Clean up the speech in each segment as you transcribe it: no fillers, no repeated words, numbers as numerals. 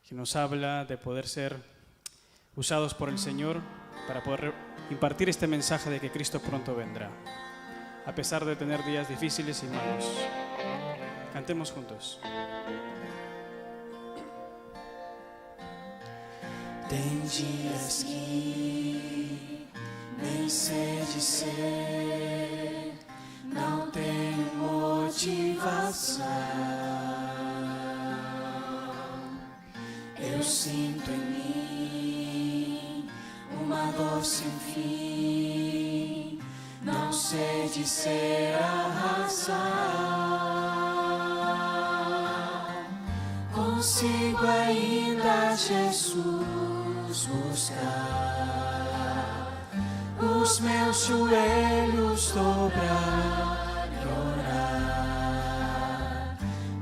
que nos habla de poder ser usados por el Señor para poder impartir este mensaje de que Cristo pronto vendrá, a pesar de tener días difíciles y malos. Cantemos juntos. Tem dias que nem sei dizer, não tenho motivação. Eu sinto em mim uma dor sem fim, não sei dizer a razão. Consigo ainda, Jesus, buscar os meus joelhos dobrar e orar,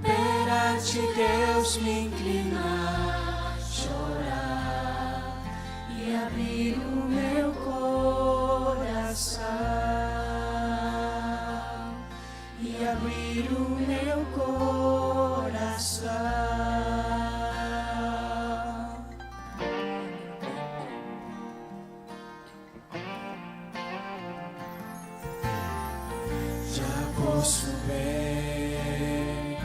perante Deus me inclinar, chorar e abrir o meu coração, e abrir o meu coração. Posso ver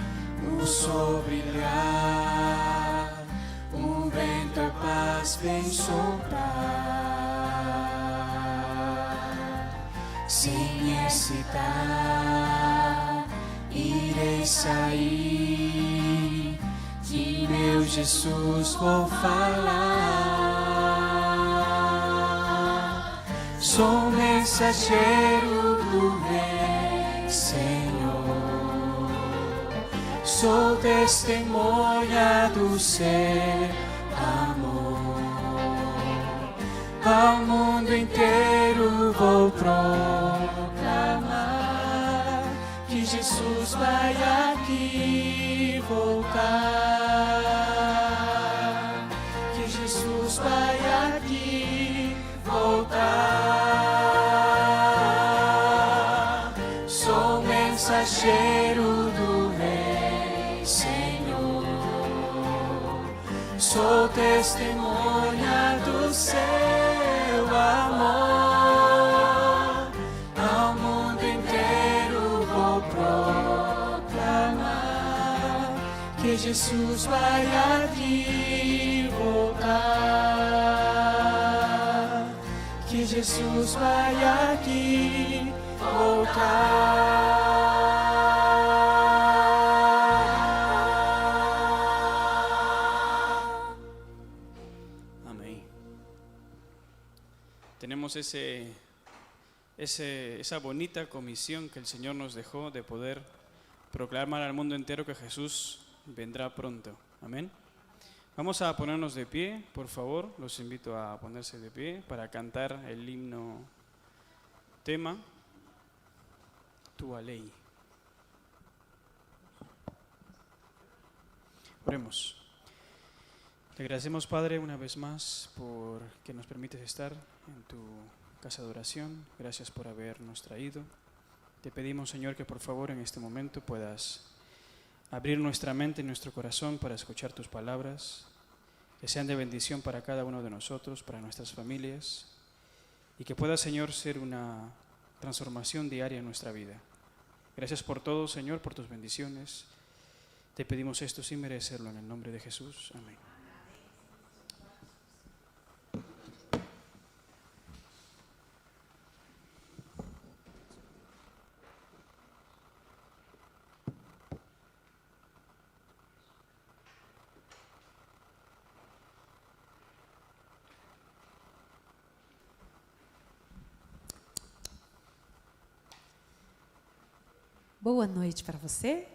o sol brilhar, um vento e paz vem soprar. Sem hesitar, irei sair, de meu Jesus vou falar. Sou mensageiro do Rei, Senhor, sou testemunha do seu amor. Ao mundo inteiro vou proclamar que Jesus vai aqui voltar, que Jesus vai aqui voltar. Mensageiro do Rei, Senhor, sou testemunha do seu amor. Ao mundo inteiro vou proclamar que Jesus vai aqui voltar, que Jesus vai aqui voltar. Tenemos esa bonita comisión que el Señor nos dejó de poder proclamar al mundo entero que Jesús vendrá pronto. Amén. Vamos a ponernos de pie, por favor. Los invito a ponerse de pie para cantar el himno tema Tua Ley. Oremos. Te agradecemos, Padre, una vez más por que nos permites estar en tu casa de oración. Gracias por habernos traído. Te pedimos, Señor, que por favor en este momento puedas abrir nuestra mente y nuestro corazón para escuchar tus palabras, que sean de bendición para cada uno de nosotros, para nuestras familias, y que pueda, Señor, ser una transformación diaria en nuestra vida. Gracias por todo, Señor, por tus bendiciones. Te pedimos esto sin merecerlo, en el nombre de Jesús. Amén. Boa noite para você.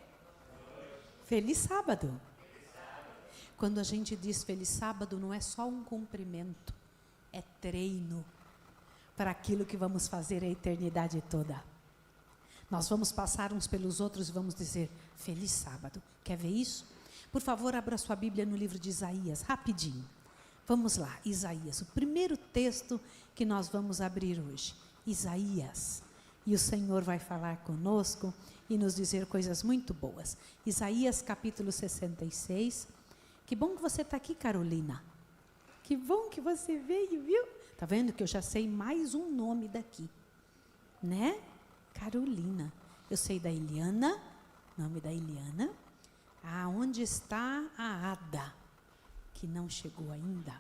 Feliz sábado. Quando a gente diz feliz sábado, não é só um cumprimento, é treino para aquilo que vamos fazer a eternidade toda. Nós vamos passar uns pelos outros e vamos dizer feliz sábado. Quer ver isso? Por favor, abra sua Bíblia no livro de Isaías, rapidinho. Vamos lá, Isaías, o primeiro texto que nós vamos abrir hoje. Isaías. E o Senhor vai falar conosco e nos dizer coisas muito boas. Isaías capítulo 66, Que bom que você está aqui, Carolina. Que bom que você veio, viu? Tá vendo que eu já sei mais um nome daqui, né? Carolina. Eu sei da Eliana, nome da Eliana. Onde está a Ada, que não chegou ainda?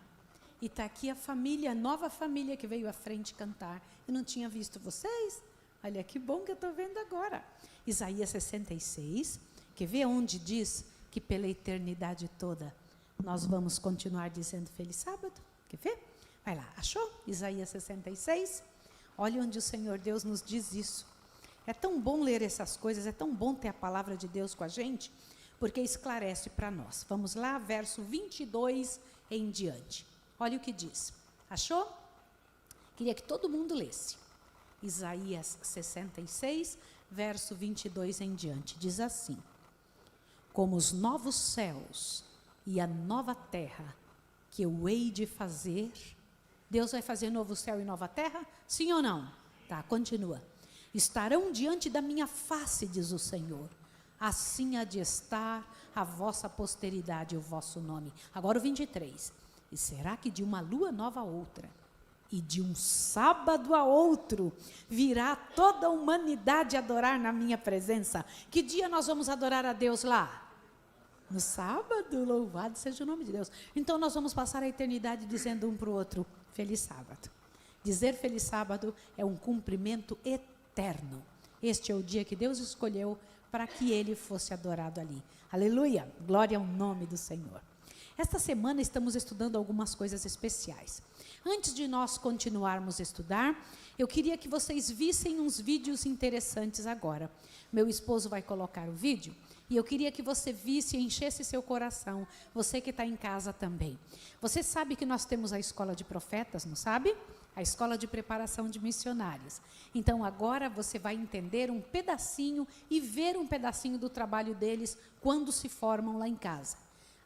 E está aqui a família, a nova família que veio à frente cantar. Eu não tinha visto vocês. Olha, que bom que eu estou vendo agora. Isaías 66, quer ver onde diz que pela eternidade toda nós vamos continuar dizendo Feliz Sábado? Quer ver? Vai lá, achou? Isaías 66. Olha onde o Senhor Deus nos diz isso. É tão bom ler essas coisas, é tão bom ter a palavra de Deus com a gente, porque esclarece para nós. Vamos lá, verso 22 em diante. Olha o que diz. Achou? Queria que todo mundo lesse. Isaías 66, verso 22 em diante. Diz assim: como os novos céus e a nova terra que eu hei de fazer. Deus vai fazer novo céu e nova terra? Sim ou não? Tá, continua. Estarão diante da minha face, diz o Senhor. Assim há de estar a vossa posteridade e o vosso nome. Agora o 23. E será que de uma lua nova a outra, e de um sábado a outro, virá toda a humanidade adorar na minha presença? Que dia nós vamos adorar a Deus lá? No sábado, louvado seja o nome de Deus. Então nós vamos passar a eternidade dizendo um para o outro, Feliz Sábado. Dizer Feliz Sábado é um cumprimento eterno. Este é o dia que Deus escolheu para que ele fosse adorado ali. Aleluia, glória ao nome do Senhor. Esta semana estamos estudando algumas coisas especiais. Antes de nós continuarmos a estudar, eu queria que vocês vissem uns vídeos interessantes agora. Meu esposo vai colocar o vídeo e eu queria que você visse e enchesse seu coração, você que está em casa também. Você sabe que nós temos a Escola de Profetas, não sabe? A Escola de Preparação de Missionários. Então agora você vai entender um pedacinho e ver um pedacinho do trabalho deles quando se formam lá em casa.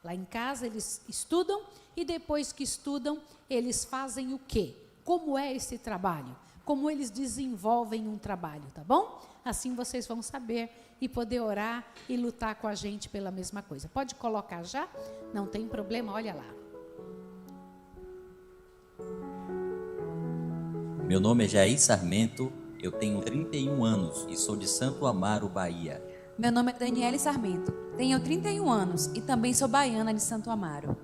Lá em casa eles estudam e depois que estudam, eles fazem o quê? Como é esse trabalho? Como eles desenvolvem um trabalho, tá bom? Assim vocês vão saber e poder orar e lutar com a gente pela mesma coisa. Pode colocar já? Não tem problema, olha lá. Meu nome é Jair Sarmento, eu tenho 31 anos e sou de Santo Amaro, Bahia. Meu nome é Daniele Sarmento, tenho 31 anos e também sou baiana de Santo Amaro.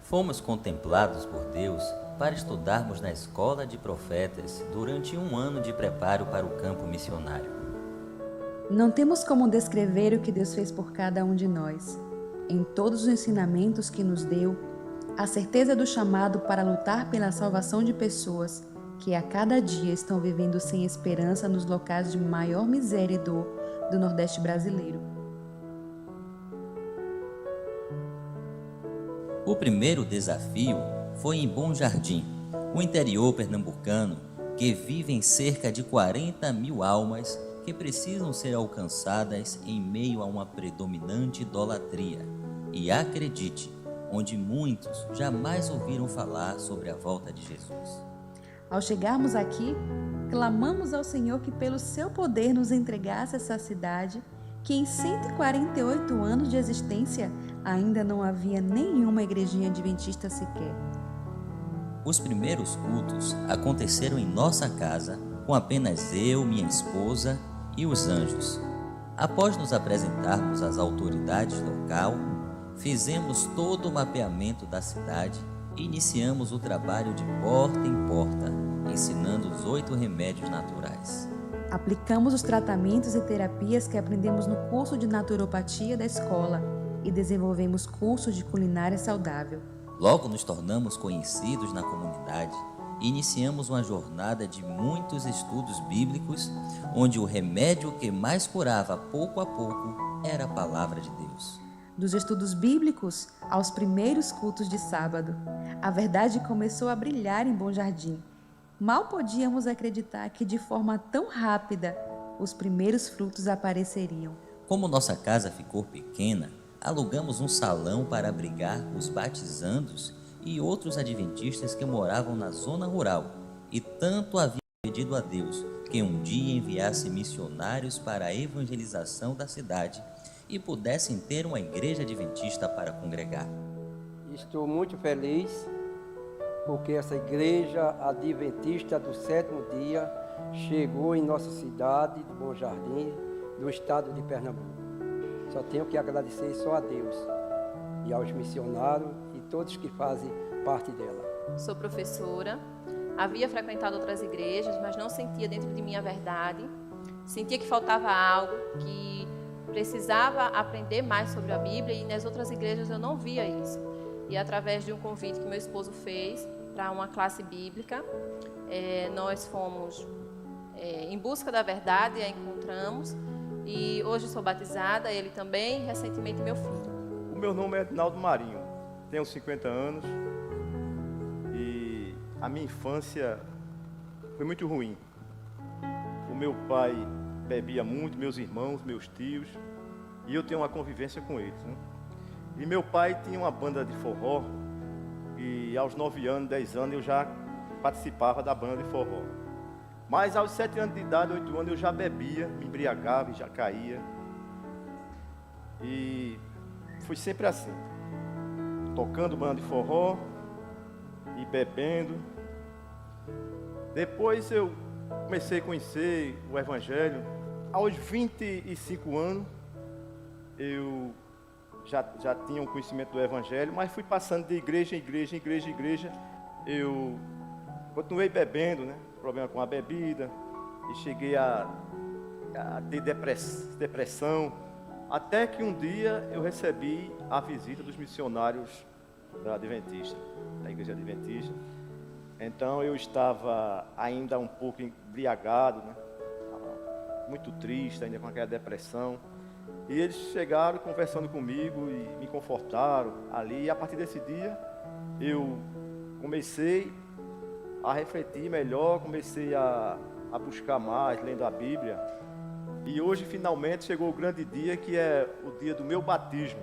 Fomos contemplados por Deus para estudarmos na Escola de Profetas durante um ano de preparo para o campo missionário. Não temos como descrever o que Deus fez por cada um de nós. Em todos os ensinamentos que nos deu, a certeza do chamado para lutar pela salvação de pessoas que a cada dia estão vivendo sem esperança nos locais de maior miséria e dor do Nordeste brasileiro. O primeiro desafio foi em Bom Jardim, o interior pernambucano, que vive em cerca de 40 mil almas que precisam ser alcançadas em meio a uma predominante idolatria. E acredite, onde muitos jamais ouviram falar sobre a volta de Jesus. Ao chegarmos aqui, clamamos ao Senhor que pelo seu poder nos entregasse essa cidade, que em 148 anos de existência ainda não havia nenhuma igrejinha adventista sequer. Os primeiros cultos aconteceram em nossa casa, com apenas eu, minha esposa e os anjos. Após nos apresentarmos às autoridades local, fizemos todo o mapeamento da cidade e iniciamos o trabalho de porta em porta, ensinando os 8 remédios naturais. Aplicamos os tratamentos e terapias que aprendemos no curso de naturopatia da escola e desenvolvemos cursos de culinária saudável. Logo nos tornamos conhecidos na comunidade e iniciamos uma jornada de muitos estudos bíblicos, onde o remédio que mais curava pouco a pouco era a palavra de Deus. Dos estudos bíblicos aos primeiros cultos de sábado, a verdade começou a brilhar em Bom Jardim. Mal podíamos acreditar que de forma tão rápida os primeiros frutos apareceriam. Como nossa casa ficou pequena, alugamos um salão para abrigar os batizandos e outros adventistas que moravam na zona rural, e tanto havia pedido a Deus que um dia enviasse missionários para a evangelização da cidade, e pudessem ter uma igreja adventista para congregar. Estou muito feliz porque essa igreja adventista do sétimo dia chegou em nossa cidade do Bom Jardim, do estado de Pernambuco. Só tenho que agradecer só a Deus e aos missionários e todos que fazem parte dela. Sou professora, havia frequentado outras igrejas, mas não sentia dentro de mim a verdade. Sentia que faltava algo, que precisava aprender mais sobre a Bíblia, e nas outras igrejas eu não via isso. E através de um convite que meu esposo fez para uma classe bíblica, nós fomos em busca da verdade, a encontramos, e hoje sou batizada, ele também, e recentemente meu filho. O meu nome é Edinaldo Marinho, tenho 50 anos e a minha infância foi muito ruim. O meu pai bebia muito, meus irmãos, meus tios, e eu tenho uma convivência com eles, né? E meu pai tinha uma banda de forró, e aos 9 anos, 10 anos, eu já participava da banda de forró. Mas aos 7 anos de idade, 8 anos, eu já bebia, me embriagava e já caía. E foi sempre assim, tocando banda de forró e bebendo. Depois eu comecei a conhecer o Evangelho. Aos 25 anos, eu já tinha um conhecimento do Evangelho, mas fui passando de igreja em igreja, igreja em igreja. Eu continuei bebendo, né? Problema com a bebida, e cheguei a ter depressão, até que um dia eu recebi a visita dos missionários da Adventista, da Igreja Adventista. Então eu estava ainda um pouco embriagado, né? Muito triste, ainda com aquela depressão. E eles chegaram conversando comigo e me confortaram ali. E a partir desse dia, eu comecei a refletir melhor, comecei a buscar mais, lendo a Bíblia. E hoje, finalmente, chegou o grande dia, que é o dia do meu batismo.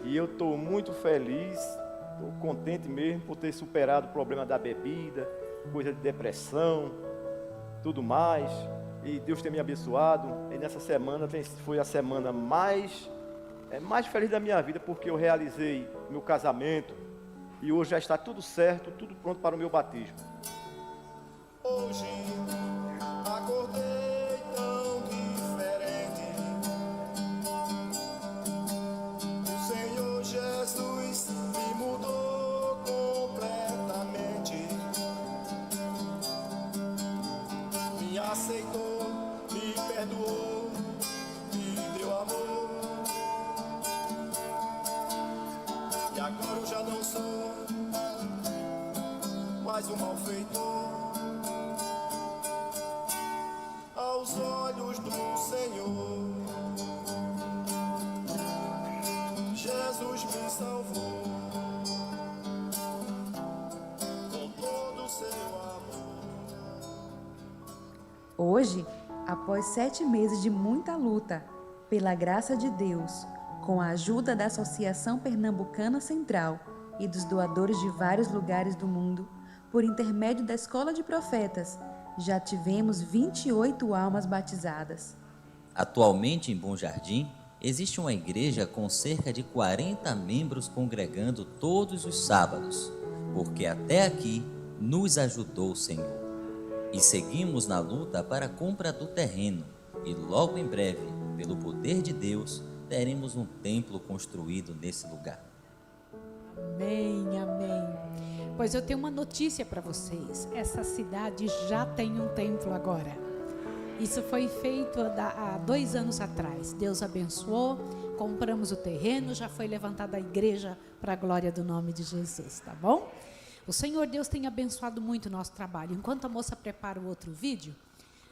E eu estou muito feliz, estou contente mesmo por ter superado o problema da bebida, coisa de depressão, tudo mais. E Deus tem me abençoado. E nessa semana foi a semana mais feliz da minha vida, porque eu realizei meu casamento e hoje já está tudo certo, tudo pronto para o meu batismo. Hoje acordei tão diferente. O Senhor Jesus me mudou completamente. Me aceitou, me perdoou, me deu amor. E agora eu já não sou mais um malfeitor. Aos olhos do Senhor, Jesus me salvou com todo o seu amor. Hoje, após 7 meses de muita luta, pela graça de Deus, com a ajuda da Associação Pernambucana Central e dos doadores de vários lugares do mundo, por intermédio da Escola de Profetas, já tivemos 28 almas batizadas. Atualmente, em Bom Jardim, existe uma igreja com cerca de 40 membros congregando todos os sábados, porque até aqui nos ajudou o Senhor. E seguimos na luta para a compra do terreno, e logo em breve, pelo poder de Deus, teremos um templo construído nesse lugar. Amém, amém. Pois eu tenho uma notícia para vocês. Essa cidade já tem um templo agora. Isso foi feito há 2 anos atrás. Deus abençoou, compramos o terreno, já foi levantada a igreja para a glória do nome de Jesus, tá bom? O Senhor Deus tem abençoado muito o nosso trabalho. Enquanto a moça prepara o outro vídeo,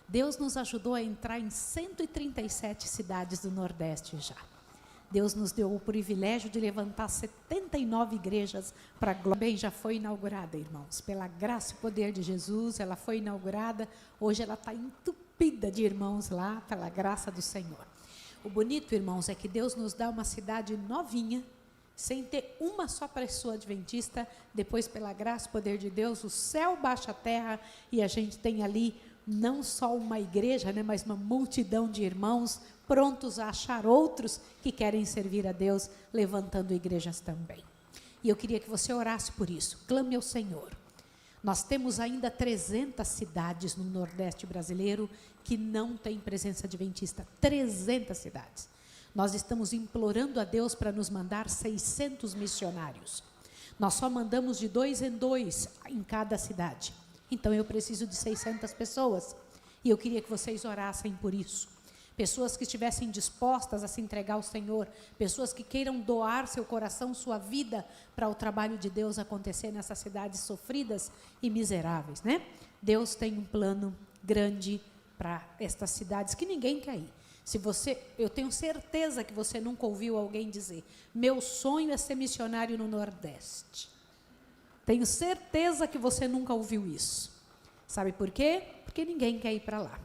Deus nos ajudou a entrar em 137 cidades do Nordeste já. Deus nos deu o privilégio de levantar 79 igrejas para a glória. Bem, já foi inaugurada, irmãos. Pela graça e poder de Jesus, ela foi inaugurada. Hoje ela está entupida de irmãos lá, pela graça do Senhor. O bonito, irmãos, é que Deus nos dá uma cidade novinha, sem ter uma só pessoa adventista. Depois, pela graça e poder de Deus, o céu baixa a terra e a gente tem ali não só uma igreja, né, mas uma multidão de irmãos prontos a achar outros que querem servir a Deus, levantando igrejas também. E eu queria que você orasse por isso. Clame ao Senhor. Nós temos ainda 300 cidades no Nordeste brasileiro que não têm presença adventista. 300 cidades. Nós estamos implorando a Deus para nos mandar 600 missionários. Nós só mandamos de 2 em 2 em cada cidade. Então eu preciso de 600 pessoas. E eu queria que vocês orassem por isso. Pessoas que estivessem dispostas a se entregar ao Senhor, pessoas que queiram doar seu coração, sua vida, para o trabalho de Deus acontecer nessas cidades sofridas e miseráveis, né? Deus tem um plano grande para estas cidades que ninguém quer ir. Eu tenho certeza que você nunca ouviu alguém dizer: meu sonho é ser missionário no Nordeste. Tenho certeza que você nunca ouviu isso. Sabe por quê? Porque ninguém quer ir para lá.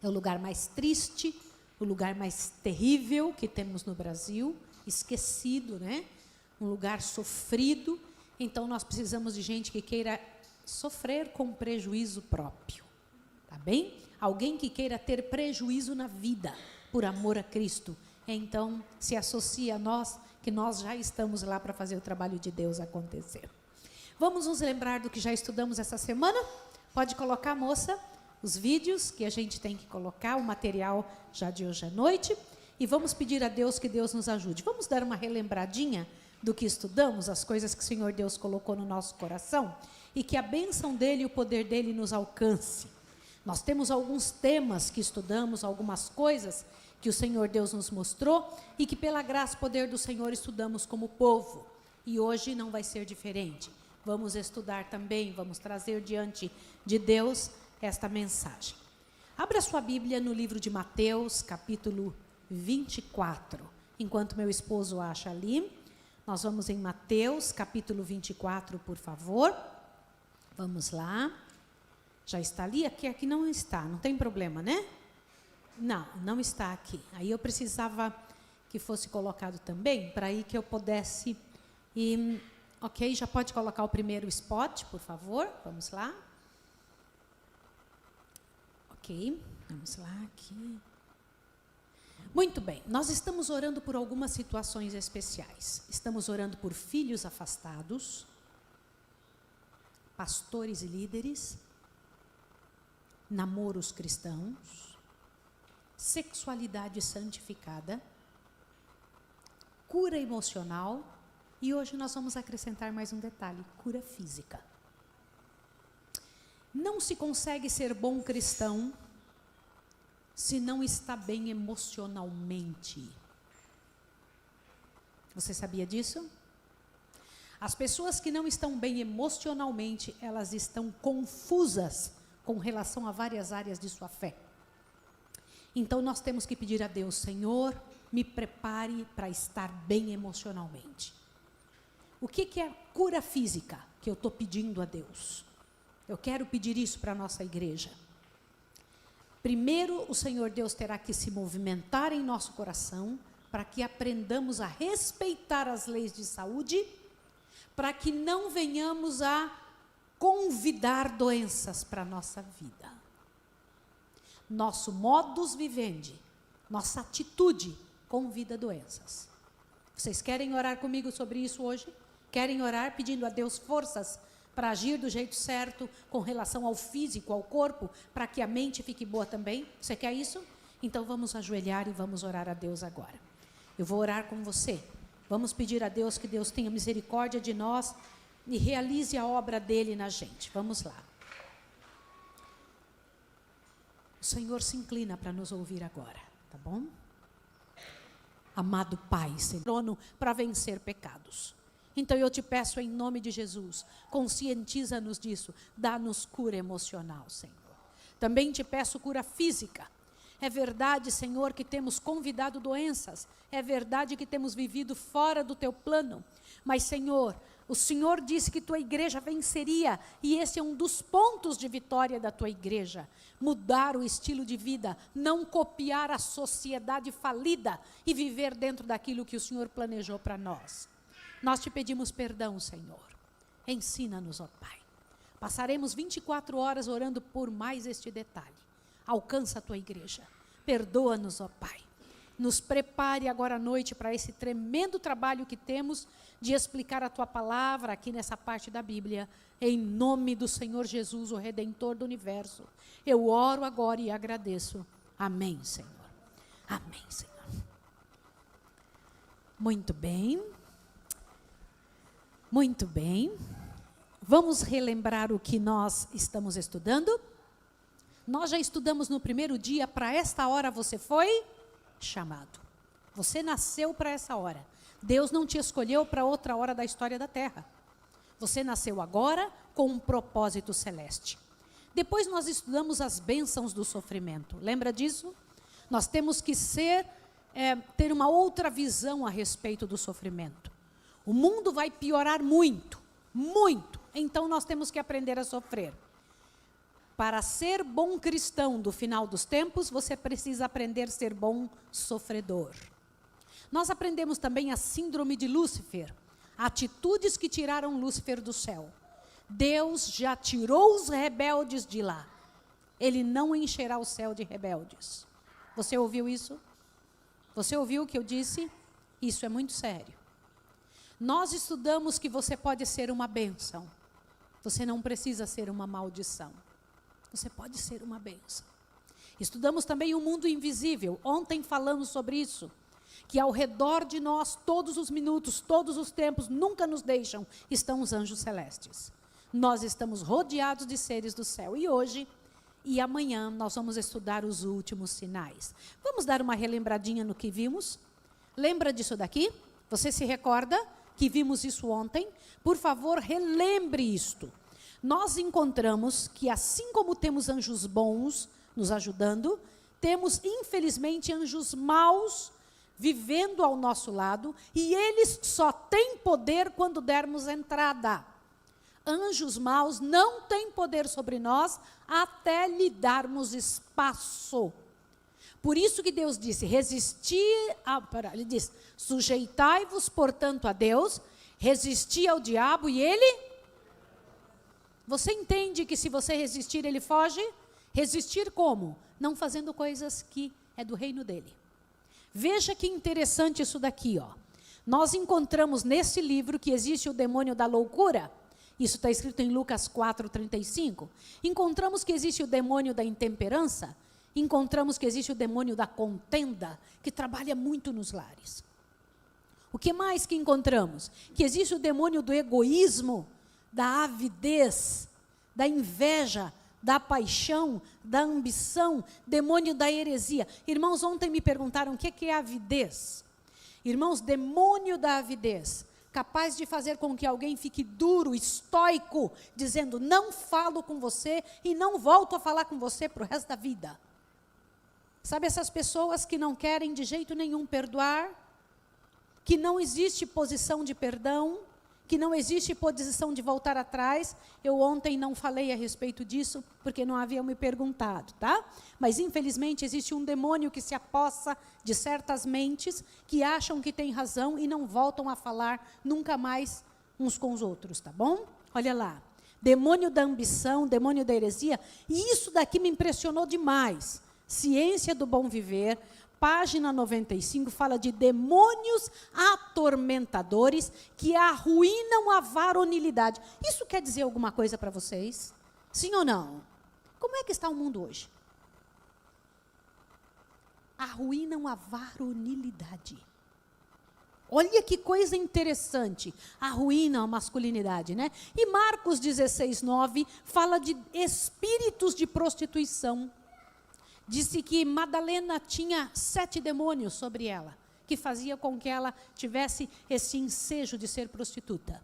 É o lugar mais triste, o lugar mais terrível que temos no Brasil, esquecido, né? Um lugar sofrido. Então, nós precisamos de gente que queira sofrer com prejuízo próprio, tá bem? Alguém que queira ter prejuízo na vida, por amor a Cristo. Então, se associa a nós, que nós já estamos lá para fazer o trabalho de Deus acontecer. Vamos nos lembrar do que já estudamos essa semana? Pode colocar, moça, os vídeos que a gente tem que colocar, o material já de hoje à noite, e vamos pedir a Deus que Deus nos ajude. Vamos dar uma relembradinha do que estudamos, as coisas que o Senhor Deus colocou no nosso coração, e que a bênção dEle e o poder dEle nos alcance. Nós temos alguns temas que estudamos, algumas coisas que o Senhor Deus nos mostrou, e que pela graça e poder do Senhor estudamos como povo, e hoje não vai ser diferente. Vamos estudar também, vamos trazer diante de Deus esta mensagem. Abra sua Bíblia no livro de Mateus, capítulo 24. Enquanto meu esposo acha ali, nós vamos em Mateus, capítulo 24, por favor. Vamos lá. Já está ali? Aqui não está, não tem problema, né? Não está aqui. Aí eu precisava que fosse colocado também, para aí que eu pudesse... ok, já pode colocar o primeiro spot, por favor. Vamos lá. Ok, vamos lá aqui. Muito bem, nós estamos orando por algumas situações especiais. Estamos orando por filhos afastados, pastores e líderes, namoros cristãos, sexualidade santificada, cura emocional, e hoje nós vamos acrescentar mais um detalhe: cura física. Não se consegue ser bom cristão se não está bem emocionalmente. Você sabia disso? As pessoas que não estão bem emocionalmente, elas estão confusas com relação a várias áreas de sua fé. Então nós temos que pedir a Deus: Senhor, me prepare para estar bem emocionalmente. O que é cura física que eu estou pedindo a Deus? Eu quero pedir isso para a nossa igreja. Primeiro, o Senhor Deus terá que se movimentar em nosso coração para que aprendamos a respeitar as leis de saúde, para que não venhamos a convidar doenças para a nossa vida. Nosso modus vivendi, nossa atitude convida doenças. Vocês querem orar comigo sobre isso hoje? Querem orar pedindo a Deus forças para agir do jeito certo com relação ao físico, ao corpo, para que a mente fique boa também? Você quer isso? Então vamos ajoelhar e vamos orar a Deus agora. Eu vou orar com você. Vamos pedir a Deus que Deus tenha misericórdia de nós e realize a obra dele na gente. Vamos lá. O Senhor se inclina para nos ouvir agora, tá bom? Amado Pai, Senhor, para vencer pecados. Então eu te peço em nome de Jesus, conscientiza-nos disso, dá-nos cura emocional, Senhor. Também te peço cura física. É verdade, Senhor, que temos convidado doenças, é verdade que temos vivido fora do teu plano, mas, Senhor, o Senhor disse que tua igreja venceria, e esse é um dos pontos de vitória da tua igreja. Mudar o estilo de vida, não copiar a sociedade falida e viver dentro daquilo que o Senhor planejou para nós. Nós te pedimos perdão, Senhor. Ensina-nos, ó Pai. Passaremos 24 horas orando por mais este detalhe. Alcança a tua igreja. Perdoa-nos, ó Pai. Nos prepare agora à noite para esse tremendo trabalho que temos de explicar a Tua palavra aqui nessa parte da Bíblia, em nome do Senhor Jesus, o Redentor do Universo. Eu oro agora e agradeço. Amém, Senhor. Amém, Senhor. Muito bem. Muito bem. Vamos relembrar o que nós estamos estudando? Nós já estudamos no primeiro dia, para esta hora você foi chamado. Você nasceu para essa hora. Deus não te escolheu para outra hora da história da terra. Você nasceu agora com um propósito celeste. Depois nós estudamos as bênçãos do sofrimento. Lembra disso? Nós temos que ter uma outra visão a respeito do sofrimento. O mundo vai piorar muito, muito. Então nós temos que aprender a sofrer. Para ser bom cristão do final dos tempos, você precisa aprender a ser bom sofredor. Nós aprendemos também a síndrome de Lúcifer, atitudes que tiraram Lúcifer do céu. Deus já tirou os rebeldes de lá. Ele não encherá o céu de rebeldes. Você ouviu isso? Você ouviu o que eu disse? Isso é muito sério. Nós estudamos que você pode ser uma bênção. Você não precisa ser uma maldição. Você pode ser uma bênção. Estudamos também o mundo invisível. Ontem falamos sobre isso. Que ao redor de nós, todos os minutos, todos os tempos, nunca nos deixam, estão os anjos celestes. Nós estamos rodeados de seres do céu. E hoje e amanhã nós vamos estudar os últimos sinais. Vamos dar uma relembradinha no que vimos? Lembra disso daqui? Você se recorda que vimos isso ontem? Por favor, relembre isto. Nós encontramos que assim como temos anjos bons nos ajudando, temos infelizmente anjos maus vivendo ao nosso lado, e eles só têm poder quando dermos entrada. Anjos maus não têm poder sobre nós até lhe darmos espaço. Por isso que Deus disse, ele diz, sujeitai-vos, portanto, a Deus, resisti ao diabo e ele... Você entende que se você resistir, ele foge? Resistir como? Não fazendo coisas que é do reino dele. Veja que interessante isso daqui, ó. Nós encontramos nesse livro que existe o demônio da loucura. Isso está escrito em Lucas 4:35. Encontramos que existe o demônio da intemperança. Encontramos que existe o demônio da contenda, que trabalha muito nos lares. O que mais que encontramos? Que existe o demônio do egoísmo, da avidez, da inveja, da paixão, da ambição, demônio da heresia. Irmãos, ontem me perguntaram o que é avidez. Irmãos, demônio da avidez, capaz de fazer com que alguém fique duro, estoico, dizendo, não falo com você e não volto a falar com você para o resto da vida. Sabe essas pessoas que não querem de jeito nenhum perdoar? Que não existe posição de perdão? Que não existe posição de voltar atrás? Eu ontem não falei a respeito disso, porque não haviam me perguntado, tá? Mas, infelizmente, existe um demônio que se apossa de certas mentes que acham que têm razão e não voltam a falar nunca mais uns com os outros, tá bom? Olha lá. Demônio da ambição, demônio da heresia. E isso daqui me impressionou demais. Ciência do Bom Viver, página 95, fala de demônios atormentadores que arruinam a varonilidade. Isso quer dizer alguma coisa para vocês? Sim ou não? Como é que está o mundo hoje? Arruinam a varonilidade. Olha que coisa interessante. Arruinam a masculinidade, né? E Marcos 16:9 fala de espíritos de prostituição. Disse que Madalena tinha 7 demônios sobre ela, que fazia com que ela tivesse esse ensejo de ser prostituta.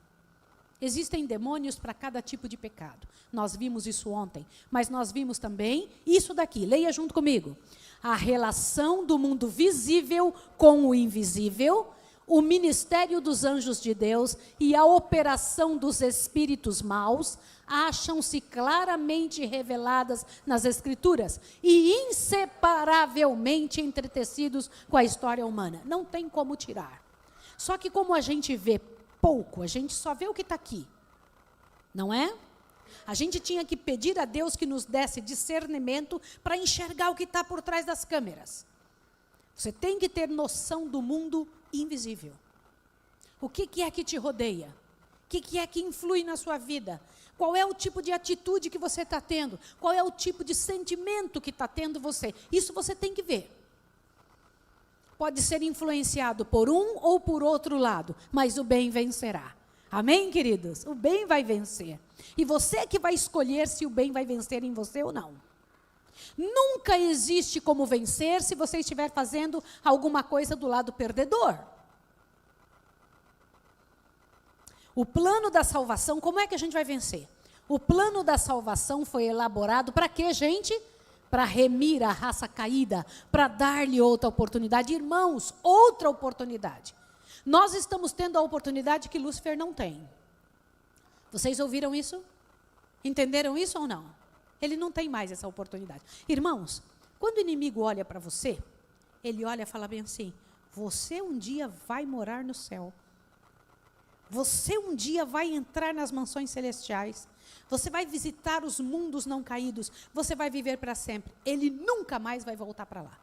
Existem demônios para cada tipo de pecado. Nós vimos isso ontem, mas nós vimos também isso daqui. Leia junto comigo. A relação do mundo visível com o invisível, o ministério dos anjos de Deus e a operação dos espíritos maus acham-se claramente reveladas nas Escrituras e inseparavelmente entretecidos com a história humana. Não tem como tirar. Só que como a gente vê pouco, a gente só vê o que está aqui, não é? A gente tinha que pedir a Deus que nos desse discernimento para enxergar o que está por trás das câmeras. Você tem que ter noção do mundo invisível. O que é que te rodeia? O que é que influi na sua vida? Qual é o tipo de atitude que você está tendo? Qual é o tipo de sentimento que está tendo você? Isso você tem que ver. Pode ser influenciado por um ou por outro lado, mas o bem vencerá. Amém, queridos? O bem vai vencer. E você que vai escolher se o bem vai vencer em você ou não. Nunca existe como vencer se você estiver fazendo alguma coisa do lado perdedor. O plano da salvação, como é que a gente vai vencer? O plano da salvação foi elaborado para quê, gente? Para remir a raça caída, para dar-lhe outra oportunidade. Irmãos, outra oportunidade. Nós estamos tendo a oportunidade que Lúcifer não tem. Vocês ouviram isso? Entenderam isso ou não? Ele não tem mais essa oportunidade. Irmãos, quando o inimigo olha para você, ele olha e fala bem assim: você um dia vai morar no céu. Você um dia vai entrar nas mansões celestiais. Você vai visitar os mundos não caídos. Você vai viver para sempre. Ele nunca mais vai voltar para lá.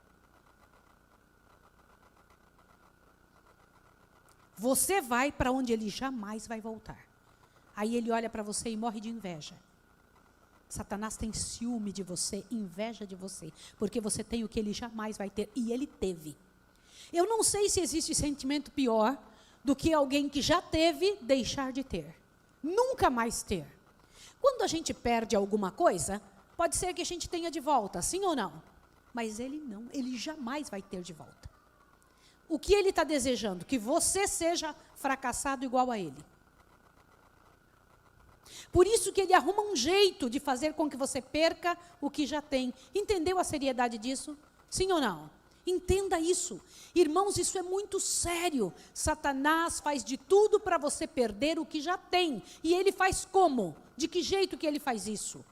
Você vai para onde ele jamais vai voltar. Aí ele olha para você e morre de inveja. Satanás tem ciúme de você, inveja de você, porque você tem o que ele jamais vai ter, e ele teve. Eu não sei se existe sentimento pior do que alguém que já teve deixar de ter. Nunca mais ter. Quando a gente perde alguma coisa, pode ser que a gente tenha de volta, sim ou não? Mas ele não, ele jamais vai ter de volta. O que ele está desejando? Que você seja fracassado igual a ele. Por isso que ele arruma um jeito de fazer com que você perca o que já tem. Entendeu a seriedade disso? Sim ou não? Entenda isso. Irmãos, isso é muito sério. Satanás faz de tudo para você perder o que já tem. E ele faz como? De que jeito que ele faz isso?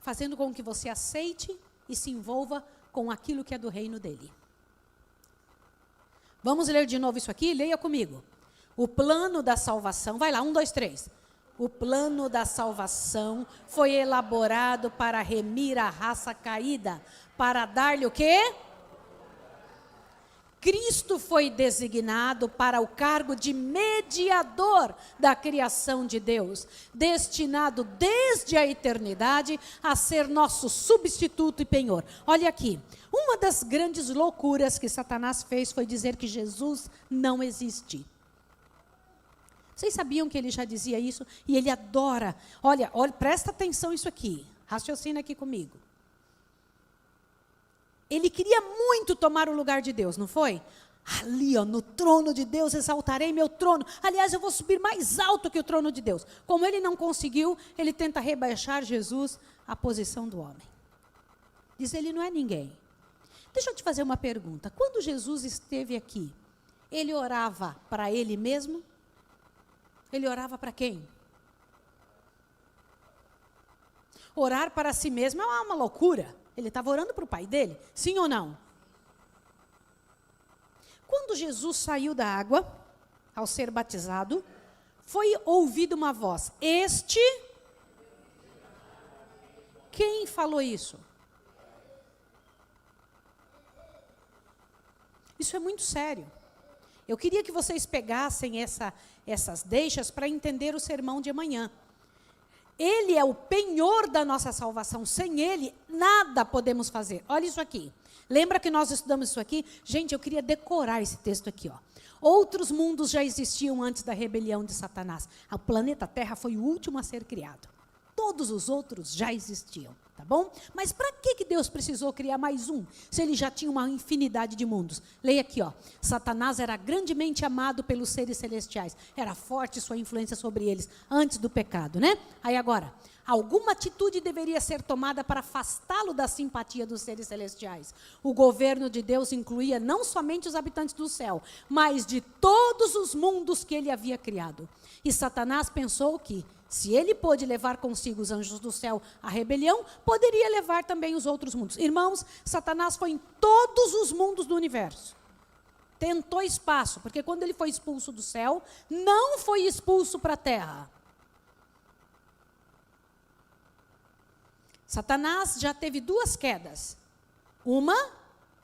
Fazendo com que você aceite e se envolva com aquilo que é do reino dele. Vamos ler de novo isso aqui? Leia comigo. O plano da salvação, vai lá, 1, 2, 3. O plano da salvação foi elaborado para remir a raça caída, para dar-lhe o quê? Cristo foi designado para o cargo de mediador da criação de Deus, destinado desde a eternidade a ser nosso substituto e penhor. Olha aqui, uma das grandes loucuras que Satanás fez foi dizer que Jesus não existe. Vocês sabiam que ele já dizia isso? E ele adora. Olha, presta atenção isso aqui. Raciocina aqui comigo. Ele queria muito tomar o lugar de Deus, não foi? Ali, ó, no trono de Deus, exaltarei meu trono. Aliás, eu vou subir mais alto que o trono de Deus. Como ele não conseguiu, ele tenta rebaixar Jesus à posição do homem. Diz, ele não é ninguém. Deixa eu te fazer uma pergunta. Quando Jesus esteve aqui, ele orava para ele mesmo? Ele orava para quem? Orar para si mesmo é uma loucura. Ele estava orando para o pai dele, sim ou não? Quando Jesus saiu da água, ao ser batizado, foi ouvida uma voz. Quem falou isso? Isso é muito sério. Eu queria que vocês pegassem essas deixas para entender o sermão de amanhã. Ele é o penhor da nossa salvação. Sem ele, nada podemos fazer. Olha isso aqui. Lembra que nós estudamos isso aqui? Gente, eu queria decorar esse texto aqui, ó. Outros mundos já existiam antes da rebelião de Satanás. O planeta Terra foi o último a ser criado. Todos os outros já existiam, tá bom? Mas para que Deus precisou criar mais um, se ele já tinha uma infinidade de mundos? Leia aqui, ó. Satanás era grandemente amado pelos seres celestiais. Era forte sua influência sobre eles antes do pecado, né? Aí agora, alguma atitude deveria ser tomada para afastá-lo da simpatia dos seres celestiais. O governo de Deus incluía não somente os habitantes do céu, mas de todos os mundos que ele havia criado. E Satanás pensou que, se ele pôde levar consigo os anjos do céu à rebelião, poderia levar também os outros mundos. Irmãos, Satanás foi em todos os mundos do universo. Tentou espaço, porque quando ele foi expulso do céu, não foi expulso para a terra. Satanás já teve 2 quedas. Uma,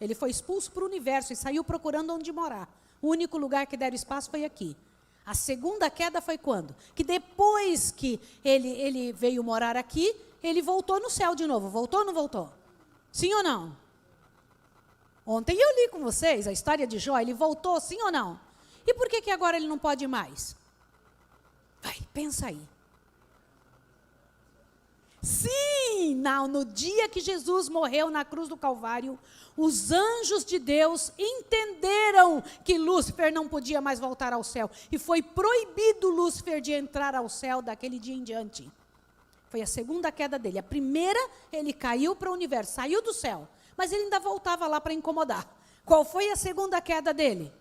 ele foi expulso para o universo e saiu procurando onde morar. O único lugar que deram espaço foi aqui. A segunda queda foi quando? Que depois que ele veio morar aqui, ele voltou no céu de novo. Voltou ou não voltou? Sim ou não? Ontem eu li com vocês a história de Jó. Ele voltou, sim ou não? E por que agora ele não pode mais? Vai, pensa aí. Sim, no dia que Jesus morreu na cruz do Calvário, os anjos de Deus entenderam que Lúcifer não podia mais voltar ao céu. E foi proibido Lúcifer de entrar ao céu daquele dia em diante. Foi a segunda queda dele. A primeira, ele caiu para o universo, saiu do céu. Mas ele ainda voltava lá para incomodar. Qual foi a segunda queda dele?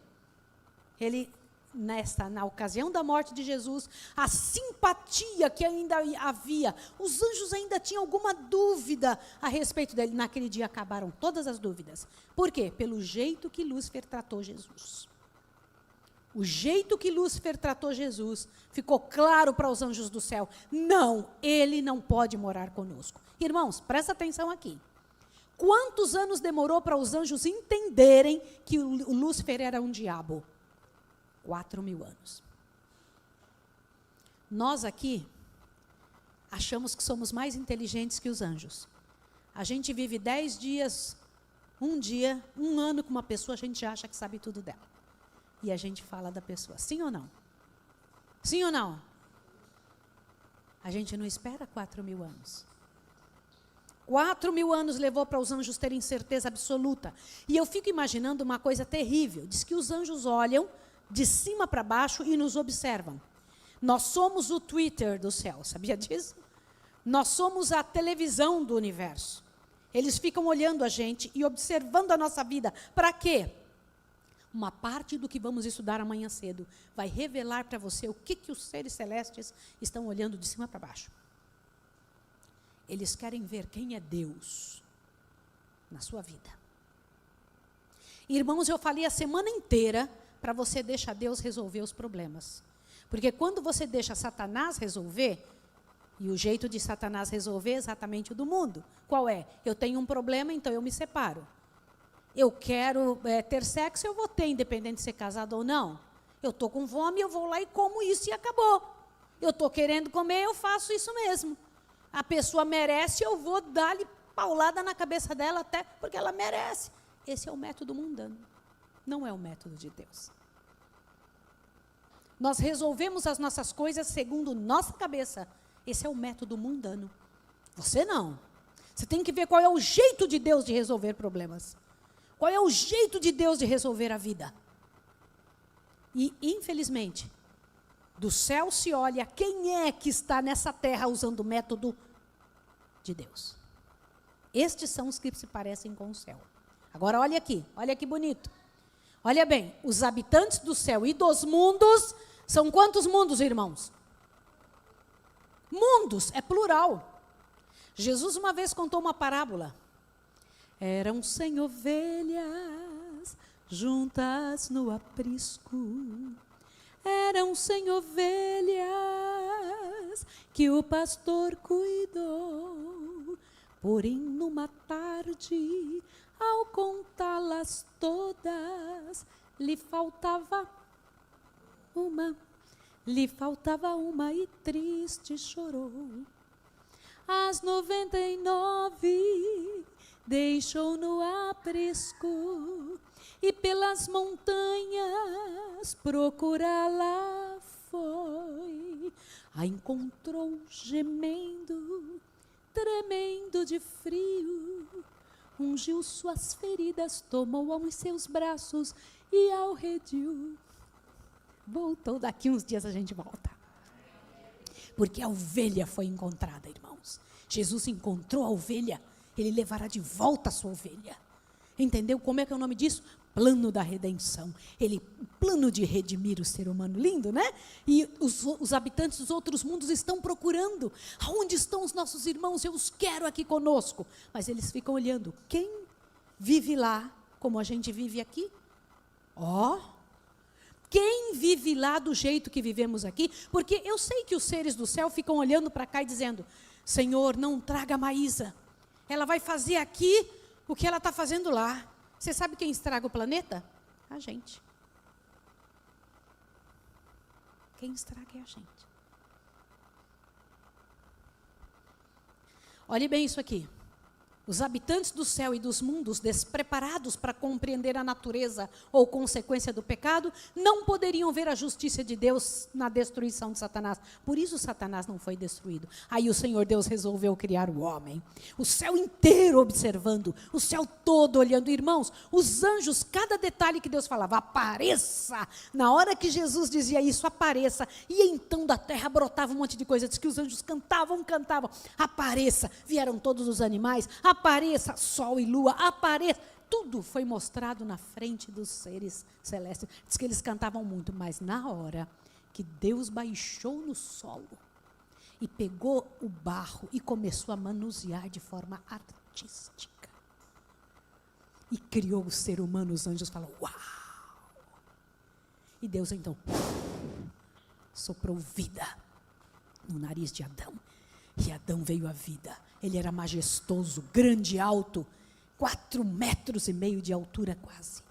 Ele, na ocasião da morte de Jesus, a simpatia que ainda havia, os anjos ainda tinham alguma dúvida a respeito dele. Naquele dia acabaram todas as dúvidas. Por quê? Pelo jeito que Lúcifer tratou Jesus. O jeito que Lúcifer tratou Jesus ficou claro para os anjos do céu. Não, ele não pode morar conosco. Irmãos, presta atenção aqui. Quantos anos demorou para os anjos entenderem que o Lúcifer era um diabo? 4.000 anos. Nós aqui achamos que somos mais inteligentes que os anjos. A gente vive 10 dias, um dia, um ano com uma pessoa, a gente acha que sabe tudo dela. E a gente fala da pessoa, sim ou não? Sim ou não? A gente não espera 4.000 anos. 4.000 anos levou para os anjos terem certeza absoluta. E eu fico imaginando uma coisa terrível. Diz que os anjos olham de cima para baixo e nos observam. Nós somos o Twitter do céu, sabia disso? Nós somos a televisão do universo. Eles ficam olhando a gente e observando a nossa vida. Para quê? Uma parte do que vamos estudar amanhã cedo vai revelar para você o que os seres celestes estão olhando de cima para baixo. Eles querem ver quem é Deus na sua vida. Irmãos, eu falei a semana inteira para você deixar Deus resolver os problemas. Porque quando você deixa Satanás resolver, e o jeito de Satanás resolver é exatamente o do mundo. Qual é? Eu tenho um problema, então eu me separo. Eu quero ter sexo, eu vou ter, independente de ser casado ou não. Eu estou com fome, eu vou lá e como isso e acabou. Eu estou querendo comer, eu faço isso mesmo. A pessoa merece, eu vou dar-lhe paulada na cabeça dela até porque ela merece. Esse é o método mundano. Não é o método de Deus. Nós resolvemos as nossas coisas segundo nossa cabeça. Esse é o método mundano. Você não. Você tem que ver qual é o jeito de Deus de resolver problemas. Qual é o jeito de Deus de resolver a vida. E, infelizmente, do céu se olha quem é que está nessa terra usando o método de Deus. Estes são os que se parecem com o céu. Agora olha que bonito. Olha bem, os habitantes do céu e dos mundos, são quantos mundos, irmãos? Mundos, é plural. Jesus uma vez contou uma parábola. Eram 100 ovelhas juntas no aprisco. Eram 100 ovelhas que o pastor cuidou. Porém, numa tarde, ao contá-las todas, lhe faltava uma e triste chorou. As 99 deixou no aprisco e pelas montanhas procurá-la foi. A encontrou gemendo, tremendo de frio, ungiu suas feridas, tomou-a em seus braços e ao redil voltou. Daqui uns dias a gente volta. Porque a ovelha foi encontrada, irmãos. Jesus encontrou a ovelha, ele levará de volta a sua ovelha. Entendeu como é que é o nome disso? Plano da redenção. Plano de redimir o ser humano. Lindo, né? E os habitantes dos outros mundos estão procurando. Aonde estão os nossos irmãos? Eu os quero aqui conosco. Mas eles ficam olhando. Quem vive lá como a gente vive aqui? Quem vive lá do jeito que vivemos aqui? Porque eu sei que os seres do céu ficam olhando para cá e dizendo, Senhor, não traga a Maísa. Ela vai fazer aqui o que ela está fazendo lá. Você sabe quem estraga o planeta? A gente. Quem estraga é a gente. Olhe bem isso aqui. Os habitantes do céu e dos mundos, despreparados para compreender a natureza ou consequência do pecado, não poderiam ver a justiça de Deus na destruição de Satanás. Por isso Satanás não foi destruído. Aí o Senhor Deus resolveu criar o homem. O céu inteiro observando, o céu todo olhando. Irmãos, os anjos, cada detalhe que Deus falava, apareça. Na hora que Jesus dizia isso, apareça. E então da terra brotava um monte de coisa. Diz que os anjos cantavam. Apareça. Vieram todos os animais. Apareça, sol e lua, apareça. Tudo foi mostrado na frente dos seres celestes. Diz que eles cantavam muito, mas na hora que Deus baixou no solo e pegou o barro e começou a manusear de forma artística e criou o ser humano, os anjos falam, uau! E Deus então soprou vida no nariz de Adão. E Adão veio à vida. Ele era majestoso, grande, alto, 4,5 metros de altura quase.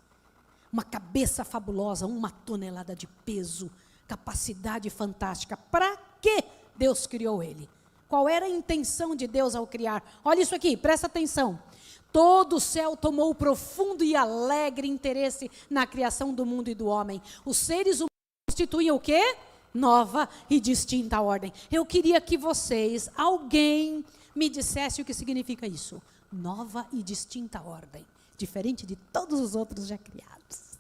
Uma cabeça fabulosa, 1 tonelada de peso, capacidade fantástica. Para que Deus criou ele? Qual era a intenção de Deus ao criar? Olha isso aqui, presta atenção. Todo o céu tomou profundo e alegre interesse na criação do mundo e do homem. Os seres humanos constituíam o quê? Nova e distinta ordem. Eu queria que vocês, alguém, me dissesse o que significa isso. Nova e distinta ordem. Diferente de todos os outros já criados.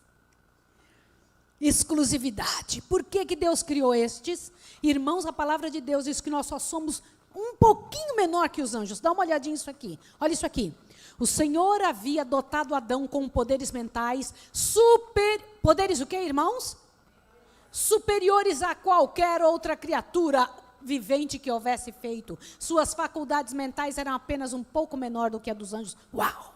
Exclusividade. Por que Deus criou estes? Irmãos, a palavra de Deus diz que nós só somos um pouquinho menor que os anjos. Dá uma olhadinha nisso aqui. Olha isso aqui. O Senhor havia dotado Adão com poderes mentais Poderes o quê, irmãos? Superiores a qualquer outra criatura vivente que houvesse feito. Suas faculdades mentais eram apenas um pouco menor do que a dos anjos. Uau!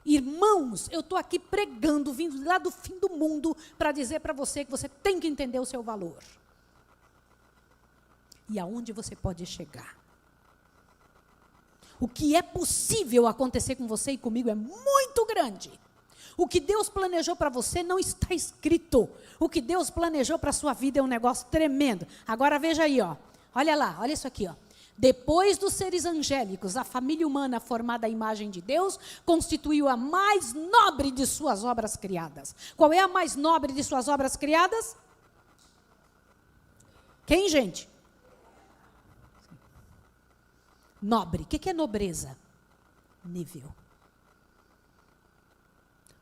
Irmãos, eu estou aqui pregando, vindo lá do fim do mundo, para dizer para você que você tem que entender o seu valor. E aonde você pode chegar. O que é possível acontecer com você e comigo é muito grande. O que Deus planejou para você não está escrito. O que Deus planejou para a sua vida é um negócio tremendo. Agora veja aí, ó. Olha lá, olha isso aqui, ó. Depois dos seres angélicos, a família humana formada à imagem de Deus constituiu a mais nobre de suas obras criadas. Qual é a mais nobre de suas obras criadas? Quem, gente? Nobre. O que é nobreza? Nível.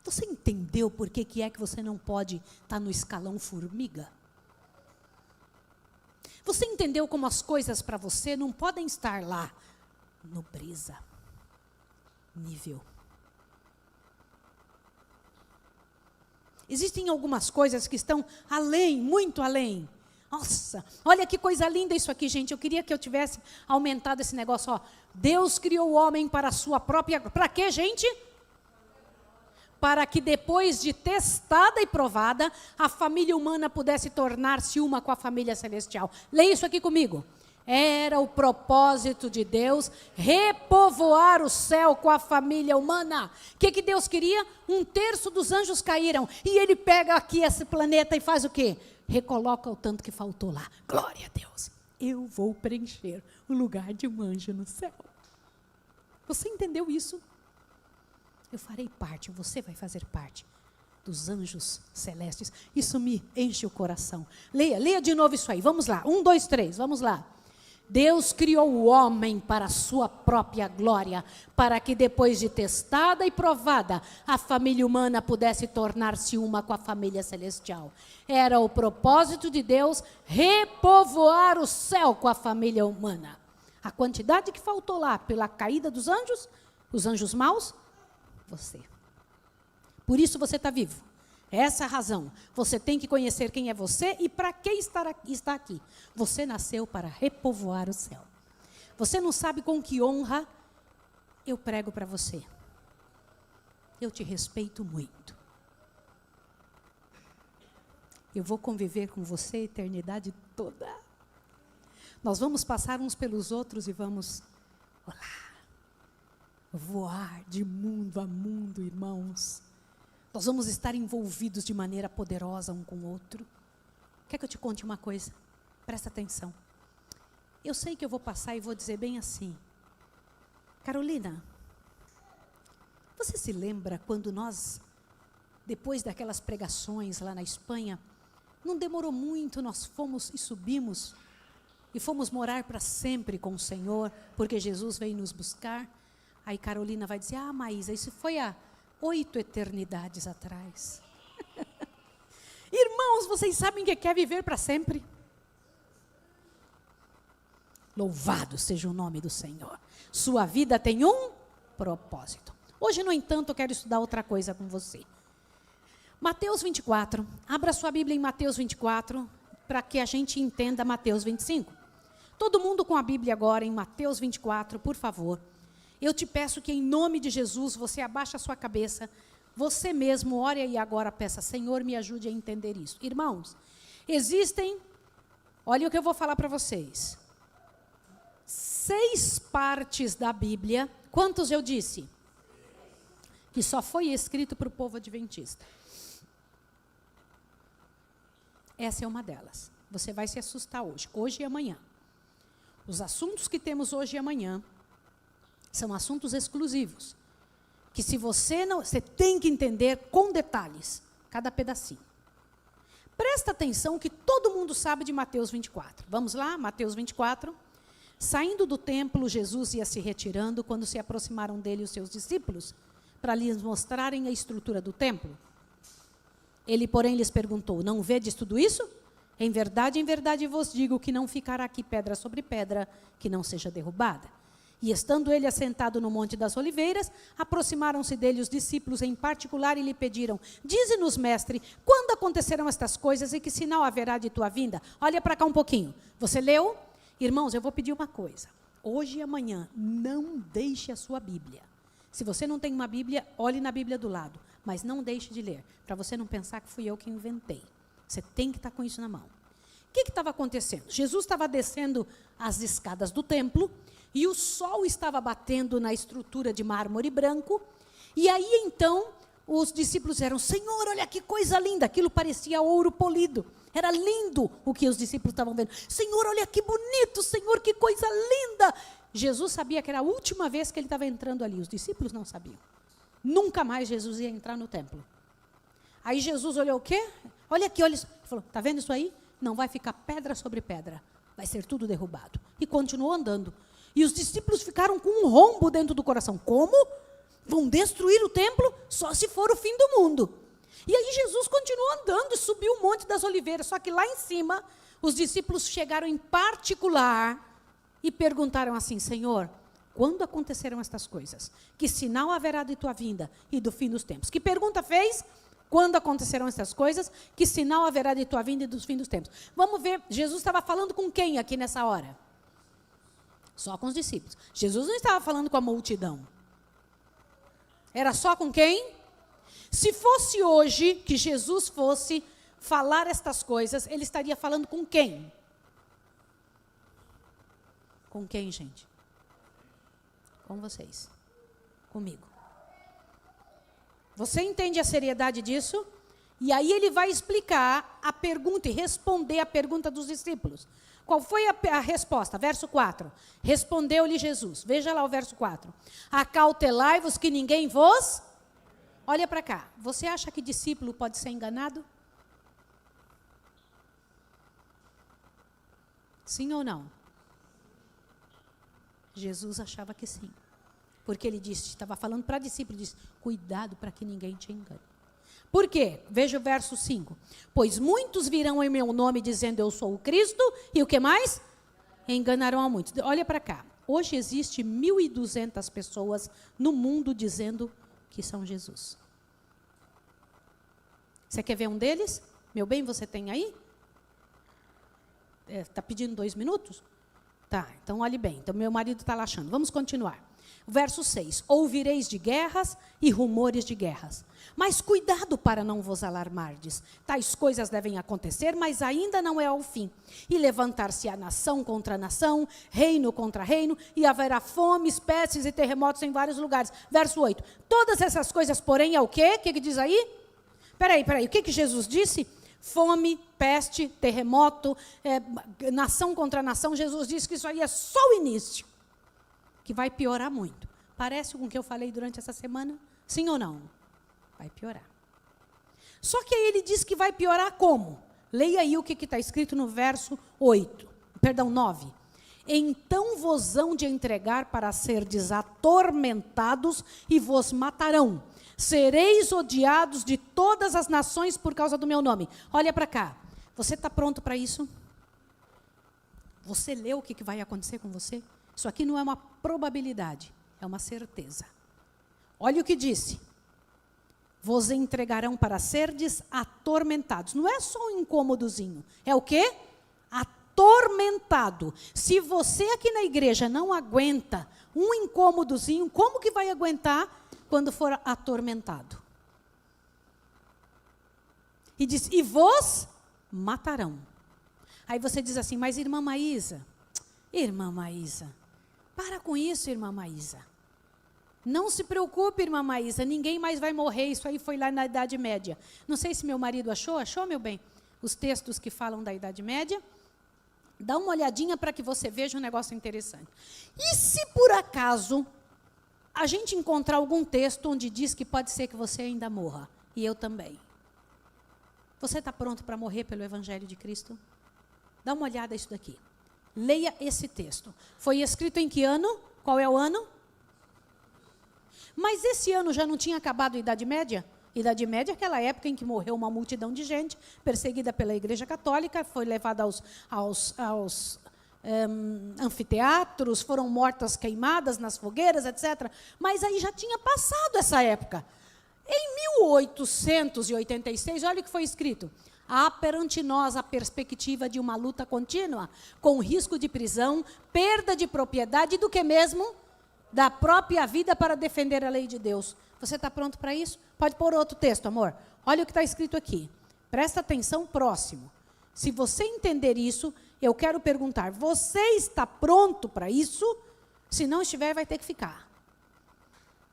Você entendeu por que é que você não pode estar no escalão formiga? Você entendeu como as coisas para você não podem estar lá? Nobreza. Nível. Existem algumas coisas que estão além, muito além. Nossa, olha que coisa linda isso aqui, gente. Eu queria que eu tivesse aumentado esse negócio. Ó. Deus criou o homem para a sua própria... Para quê, gente? Para que depois de testada e provada, a família humana pudesse tornar-se uma com a família celestial. Leia isso aqui comigo. Era o propósito de Deus repovoar o céu com a família humana. O que Deus queria? 1/3 dos anjos caíram. E ele pega aqui esse planeta e faz o quê? Recoloca o tanto que faltou lá. Glória a Deus. Eu vou preencher o lugar de um anjo no céu. Você entendeu isso? Eu farei parte, você vai fazer parte dos anjos celestes. Isso me enche o coração. Leia de novo isso aí. Vamos lá. 1, 2, 3. Vamos lá. Deus criou o homem para a sua própria glória, para que depois de testada e provada, a família humana pudesse tornar-se uma com a família celestial. Era o propósito de Deus repovoar o céu com a família humana. A quantidade que faltou lá pela caída dos anjos, os anjos maus, você. Por isso você está vivo. Essa é a razão. Você tem que conhecer quem é você e para que está aqui. Você nasceu para repovoar o céu. Você não sabe com que honra eu prego para você. Eu te respeito muito. Eu vou conviver com você a eternidade toda. Nós vamos passar uns pelos outros e vamos voar de mundo a mundo, irmãos. Nós vamos estar envolvidos de maneira poderosa um com o outro. Quer que eu te conte uma coisa? Presta atenção. Eu sei que eu vou passar e vou dizer bem assim: Carolina, você se lembra quando nós, depois daquelas pregações lá na Espanha, não demorou muito, nós fomos e subimos e fomos morar para sempre com o Senhor, porque Jesus veio nos buscar? Aí Carolina vai dizer: Maísa, isso foi há 8 eternidades atrás. Irmãos, vocês sabem que quer viver para sempre? Louvado seja o nome do Senhor. Sua vida tem um propósito. Hoje, no entanto, eu quero estudar outra coisa com você. Mateus 24. Abra sua Bíblia em Mateus 24, para que a gente entenda Mateus 25. Todo mundo com a Bíblia agora em Mateus 24, por favor. Eu te peço que, em nome de Jesus, você abaixe a sua cabeça, você mesmo, ore aí agora, peça: Senhor, me ajude a entender isso. Irmãos, existem, olha o que eu vou falar para vocês, 6 partes da Bíblia. Quantos eu disse? Que só foi escrito para o povo adventista. Essa é uma delas. Você vai se assustar hoje e amanhã. Os assuntos que temos hoje e amanhã são assuntos exclusivos, que se você não, você tem que entender com detalhes, cada pedacinho. Presta atenção que todo mundo sabe de Mateus 24. Vamos lá, Mateus 24. Saindo do templo, Jesus ia se retirando quando se aproximaram dele os seus discípulos, para lhes mostrarem a estrutura do templo. Ele, porém, lhes perguntou: não vedes tudo isso? Em verdade vos digo que não ficará aqui pedra sobre pedra que não seja derrubada. E estando ele assentado no Monte das Oliveiras, aproximaram-se dele os discípulos em particular e lhe pediram: dize-nos, mestre, quando acontecerão estas coisas e que sinal haverá de tua vinda? Olha para cá um pouquinho. Você leu? Irmãos, eu vou pedir uma coisa. Hoje e amanhã, não deixe a sua Bíblia. Se você não tem uma Bíblia, olhe na Bíblia do lado, mas não deixe de ler, para você não pensar que fui eu que inventei. Você tem que estar com isso na mão. O que estava acontecendo? Jesus estava descendo as escadas do templo, e o sol estava batendo na estrutura de mármore branco, e aí então os discípulos disseram: Senhor, olha que coisa linda. Aquilo parecia ouro polido, era lindo o que os discípulos estavam vendo. Senhor, olha que bonito, Senhor, que coisa linda. Jesus sabia que era a última vez que ele estava entrando ali, os discípulos não sabiam. Nunca mais Jesus ia entrar no templo. Aí Jesus olhou o quê? Olha aqui, olha isso. Ele falou: está vendo isso aí? Não vai ficar pedra sobre pedra, vai ser tudo derrubado. E continuou andando. E os discípulos ficaram com um rombo dentro do coração. Como? Vão destruir o templo? Só se for o fim do mundo. E aí Jesus continuou andando e subiu o Monte das Oliveiras. Só que lá em cima, os discípulos chegaram em particular e perguntaram assim: Senhor, quando acontecerão estas coisas? Que sinal haverá de tua vinda e do fim dos tempos? Que pergunta fez? Quando acontecerão estas coisas? Que sinal haverá de tua vinda e do fim dos tempos? Vamos ver, Jesus estava falando com quem aqui nessa hora? Só com os discípulos. Jesus não estava falando com a multidão. Era só com quem? Se fosse hoje que Jesus fosse falar estas coisas, ele estaria falando com quem? Com quem, gente? Com vocês. Comigo. Você entende a seriedade disso? E aí ele vai explicar a pergunta e responder a pergunta dos discípulos. Qual foi a resposta? Verso 4. Respondeu-lhe Jesus. Veja lá o verso 4. Acautelai-vos que ninguém vos... Olha para cá. Você acha que discípulo pode ser enganado? Sim ou não? Jesus achava que sim. Porque ele disse, estava falando para discípulo, disse: cuidado para que ninguém te engane. Por quê? Veja o verso 5. Pois muitos virão em meu nome dizendo eu sou o Cristo, e o que mais? Enganarão a muitos. Olha para cá. Hoje existe 1.200 pessoas no mundo dizendo que são Jesus. Você quer ver um deles? Meu bem, você tem aí? Está pedindo 2 minutos? Tá, então olhe bem. Então meu marido está lá achando. Vamos continuar. Verso 6. Ouvireis de guerras e rumores de guerras. Mas cuidado para não vos alarmardes. Tais coisas devem acontecer, mas ainda não é ao fim. E levantar-se-á nação contra nação, reino contra reino, e haverá fomes, pestes e terremotos em vários lugares. Verso 8. Todas essas coisas, porém, é o quê? O que diz aí? Peraí, o que Jesus disse? Fome, peste, terremoto, nação contra nação. Jesus disse que isso aí é só o início, que vai piorar muito. Parece com o que eu falei durante essa semana? Sim ou não? Vai piorar. Só que aí ele diz que vai piorar como? Leia aí o que está escrito no verso 9. Então vos hão de entregar para serdes atormentados e vos matarão. Sereis odiados de todas as nações por causa do meu nome. Olha para cá. Você está pronto para isso? Você leu o que vai acontecer com você? Isso aqui não é uma probabilidade, é uma certeza. Olha o que disse. Vos entregarão para serdes atormentados. Não é só um incômodozinho. É o quê? Atormentado. Se você aqui na igreja não aguenta um incômodozinho, como que vai aguentar quando for atormentado? E diz, e vos matarão. Aí você diz assim, mas irmã Maísa, para com isso, irmã Maísa. Não se preocupe, irmã Maísa, ninguém mais vai morrer, isso aí foi lá na Idade Média. Não sei se meu marido achou, meu bem? Os textos que falam da Idade Média. Dá uma olhadinha para que você veja um negócio interessante. E se por acaso a gente encontrar algum texto onde diz que pode ser que você ainda morra, e eu também. Você está pronto para morrer pelo Evangelho de Cristo? Dá uma olhada isso daqui. Leia esse texto. Foi escrito em que ano? Qual é o ano? Mas esse ano já não tinha acabado a Idade Média? Idade Média é aquela época em que morreu uma multidão de gente, perseguida pela Igreja Católica, foi levada aos anfiteatros, foram mortas queimadas nas fogueiras, etc. Mas aí já tinha passado essa época. Em 1886, olha o que foi escrito. Há perante nós a perspectiva de uma luta contínua, com risco de prisão, perda de propriedade, do que mesmo? Da própria vida para defender a lei de Deus. Você está pronto para isso? Pode pôr outro texto, amor. Olha o que está escrito aqui. Presta atenção, próximo. Se você entender isso, eu quero perguntar, você está pronto para isso? Se não estiver, vai ter que ficar.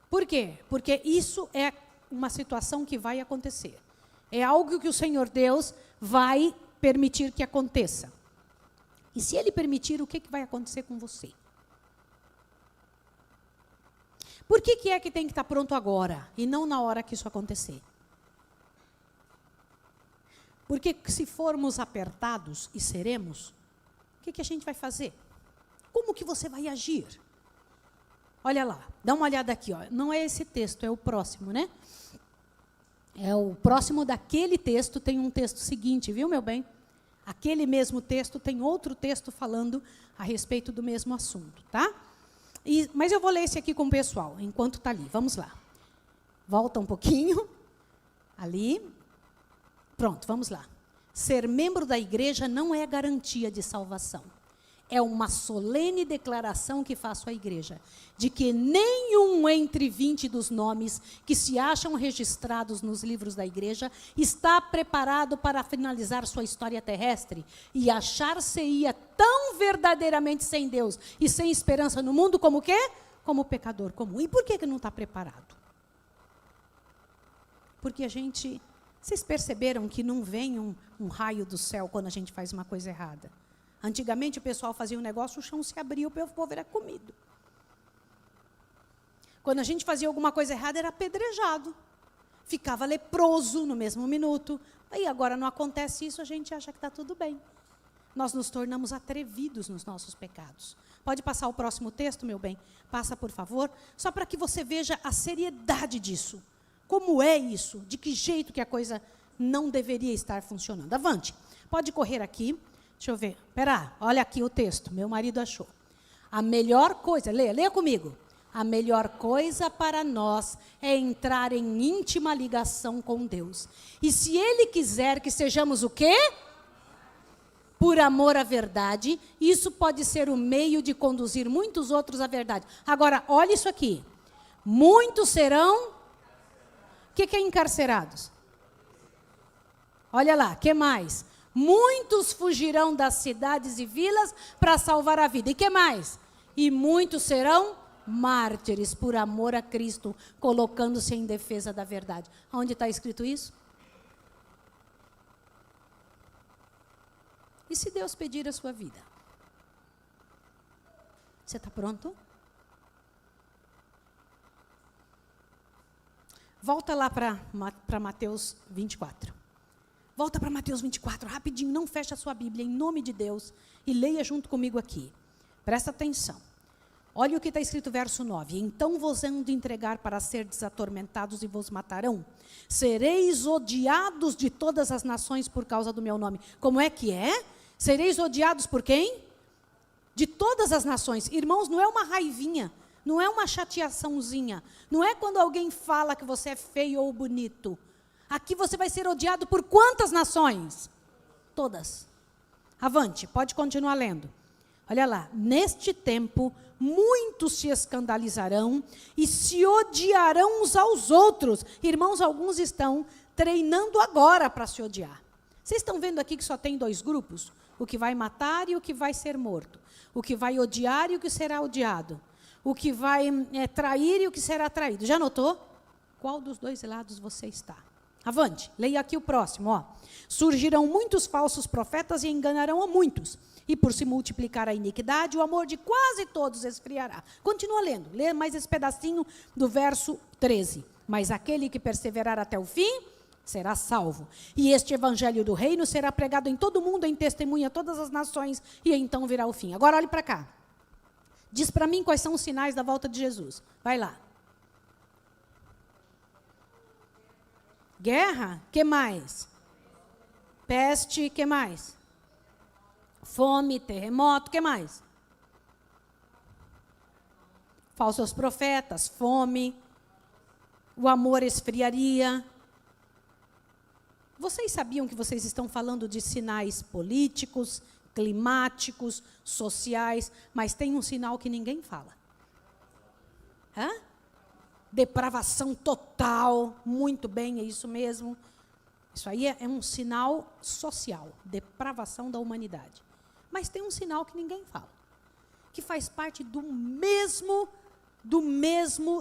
Por quê? Porque isso é uma situação que vai acontecer. É algo que o Senhor Deus vai permitir que aconteça. E se Ele permitir, o que vai acontecer com você? Por que é que tem que estar pronto agora e não na hora que isso acontecer? Porque se formos apertados, e seremos, o que a gente vai fazer? Como que você vai agir? Olha lá, dá uma olhada aqui. Ó. Não é esse texto, é o próximo, né? É o próximo daquele texto, tem um texto seguinte, viu, meu bem? Aquele mesmo texto tem outro texto falando a respeito do mesmo assunto, tá? Mas eu vou ler esse aqui com o pessoal, enquanto está ali. Vamos lá. Volta um pouquinho. Ali. Pronto, vamos lá. Ser membro da igreja não é garantia de salvação. É uma solene declaração que faço à igreja, de que nenhum entre 20 dos nomes que se acham registrados nos livros da igreja está preparado para finalizar sua história terrestre e achar-se-ia tão verdadeiramente sem Deus e sem esperança no mundo como o quê? Como pecador comum. E por que não está preparado? Porque vocês perceberam que não vem um raio do céu quando a gente faz uma coisa errada? Antigamente o pessoal fazia um negócio, o chão se abria, o povo era comido. Quando a gente fazia alguma coisa errada, era apedrejado. Ficava leproso no mesmo minuto. Aí agora não acontece isso, a gente acha que está tudo bem. Nós nos tornamos atrevidos nos nossos pecados. Pode passar o próximo texto, meu bem? Passa, por favor. Só para que você veja a seriedade disso. Como é isso? De que jeito que a coisa não deveria estar funcionando? Avante. Pode correr aqui. Deixa eu ver. Espera, olha aqui o texto. Meu marido achou. A melhor coisa, leia comigo. A melhor coisa para nós é entrar em íntima ligação com Deus. E se Ele quiser que sejamos o quê? por amor à verdade, isso pode ser o meio de conduzir muitos outros à verdade. Agora, olha isso aqui. Muitos serão... O que é encarcerados? Olha lá, o que mais? Muitos fugirão das cidades e vilas para salvar a vida. E que mais? E muitos serão mártires por amor a Cristo, colocando-se em defesa da verdade. Onde está escrito isso? E se Deus pedir a sua vida? Você está pronto? Volta lá para Mateus 24. Volta para Mateus 24, rapidinho, não fecha a sua Bíblia, em nome de Deus, e leia junto comigo aqui. Presta atenção. Olha o que está escrito, verso 9. Então vos hão de entregar para serdes atormentados e vos matarão. Sereis odiados de todas as nações por causa do meu nome. Como é que é? Sereis odiados por quem? De todas as nações. Irmãos, não é uma raivinha, não é uma chateaçãozinha, não é quando alguém fala que você é feio ou bonito. Aqui você vai ser odiado por quantas nações? Todas. Avante, pode continuar lendo. Olha lá, neste tempo, muitos se escandalizarão e se odiarão uns aos outros. Irmãos, alguns estão treinando agora para se odiar. Vocês estão vendo aqui que só tem 2 grupos? O que vai matar e o que vai ser morto. O que vai odiar e o que será odiado. O que vai trair e o que será traído. Já notou? Qual dos 2 lados você está? Avante, leia aqui o próximo. Ó. Surgirão muitos falsos profetas e enganarão a muitos. E por se multiplicar a iniquidade, o amor de quase todos esfriará. Continua lendo, lê mais esse pedacinho do verso 13. Mas aquele que perseverar até o fim, será salvo. E este evangelho do reino será pregado em todo o mundo, em testemunha a todas as nações, e então virá o fim. Agora olhe para cá. Diz para mim quais são os sinais da volta de Jesus. Vai lá. Guerra, que mais? Peste, que mais? Fome, terremoto, que mais? Falsos profetas, fome, o amor esfriaria. Vocês sabiam que vocês estão falando de sinais políticos, climáticos, sociais, mas tem um sinal que ninguém fala. Hã? Depravação total, muito bem, é isso mesmo. Isso aí é um sinal social, depravação da humanidade. Mas tem um sinal que ninguém fala, que faz parte do mesmo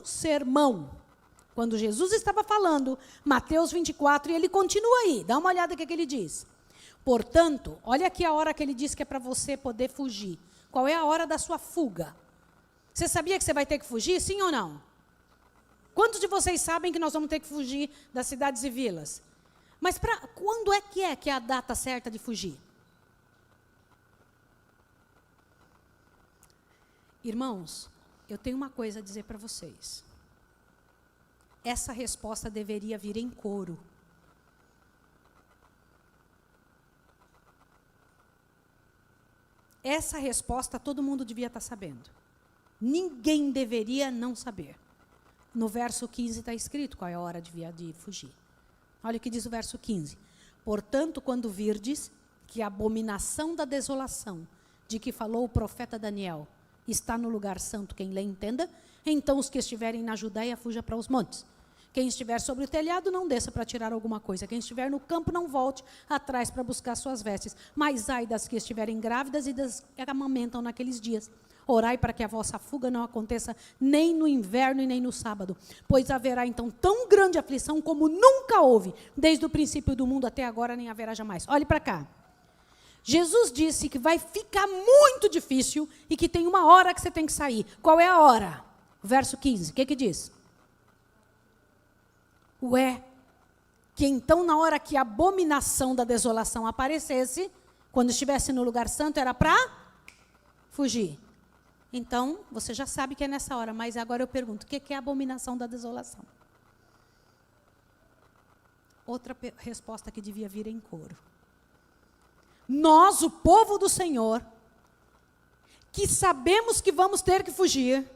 sermão. Quando Jesus estava falando, Mateus 24, e ele continua aí, dá uma olhada no que ele diz. Portanto, olha aqui a hora que ele diz que é para você poder fugir. Qual é a hora da sua fuga? Você sabia que você vai ter que fugir, sim ou não? Quantos de vocês sabem que nós vamos ter que fugir das cidades e vilas? Mas quando é que é a data certa de fugir? Irmãos, eu tenho uma coisa a dizer para vocês. Essa resposta deveria vir em coro. Essa resposta todo mundo devia estar sabendo. Ninguém deveria não saber. No verso 15 está escrito qual é a hora de fugir. Olha o que diz o verso 15. Portanto, quando virdes que a abominação da desolação, de que falou o profeta Daniel, está no lugar santo, quem lê entenda, então os que estiverem na Judéia, fuja para os montes. Quem estiver sobre o telhado, não desça para tirar alguma coisa. Quem estiver no campo, não volte atrás para buscar suas vestes. Mas ai das que estiverem grávidas e das que amamentam naqueles dias. Orai para que a vossa fuga não aconteça nem no inverno e nem no sábado. Pois haverá então tão grande aflição como nunca houve, desde o princípio do mundo até agora, nem haverá jamais. Olhe para cá. Jesus disse que vai ficar muito difícil e que tem uma hora que você tem que sair. Qual é a hora? Verso 15, o que diz? Que então na hora que a abominação da desolação aparecesse, quando estivesse no lugar santo, era para fugir. Então, você já sabe que é nessa hora, mas agora eu pergunto, o que é a abominação da desolação? Outra resposta que devia vir em coro. Nós, o povo do Senhor, que sabemos que vamos ter que fugir,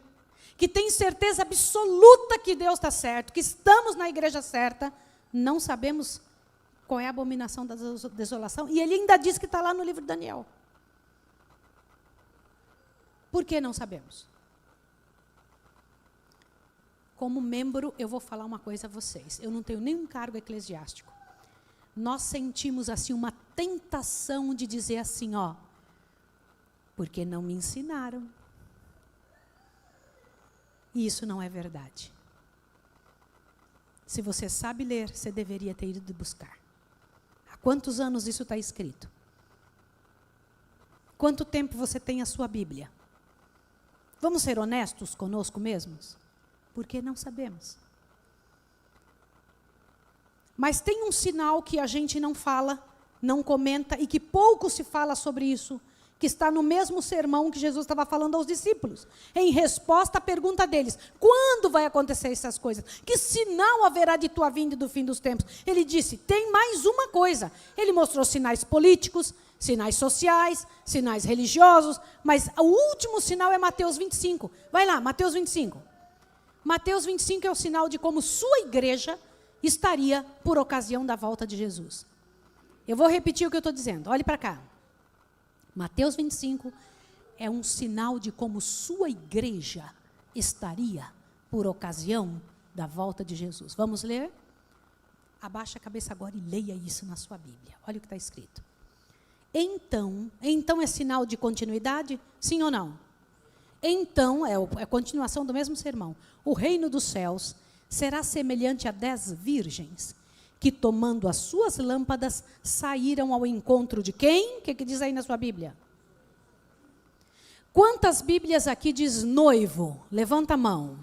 que tem certeza absoluta que Deus está certo, que estamos na igreja certa, não sabemos qual é a abominação da desolação, e ele ainda diz que está lá no livro de Daniel. Por que não sabemos? Como membro, eu vou falar uma coisa a vocês. Eu não tenho nenhum cargo eclesiástico. Nós sentimos assim uma tentação de dizer assim, ó, porque não me ensinaram. E isso não é verdade. Se você sabe ler, você deveria ter ido buscar. Há quantos anos isso está escrito? Quanto tempo você tem a sua Bíblia? Vamos ser honestos conosco mesmos? Porque não sabemos. Mas tem um sinal que a gente não fala, não comenta, e que pouco se fala sobre isso, que está no mesmo sermão que Jesus estava falando aos discípulos, em resposta à pergunta deles, quando vai acontecer essas coisas? Que sinal haverá de tua vinda e do fim dos tempos? Ele disse, tem mais uma coisa. Ele mostrou sinais políticos, sinais sociais, sinais religiosos, mas o último sinal é Mateus 25. Vai lá, Mateus 25. Mateus 25 é o sinal de como sua igreja estaria por ocasião da volta de Jesus. Eu vou repetir o que eu estou dizendo, olhe para cá. Mateus 25 é um sinal de como sua igreja estaria por ocasião da volta de Jesus. Vamos ler? Abaixa a cabeça agora e leia isso na sua Bíblia. Olha o que está escrito. Então é sinal de continuidade? Sim ou não? Então, é a continuação do mesmo sermão. O reino dos céus será semelhante a 10 virgens que, tomando as suas lâmpadas, saíram ao encontro de quem? O que diz aí na sua Bíblia? Quantas Bíblias aqui diz noivo? Levanta a mão.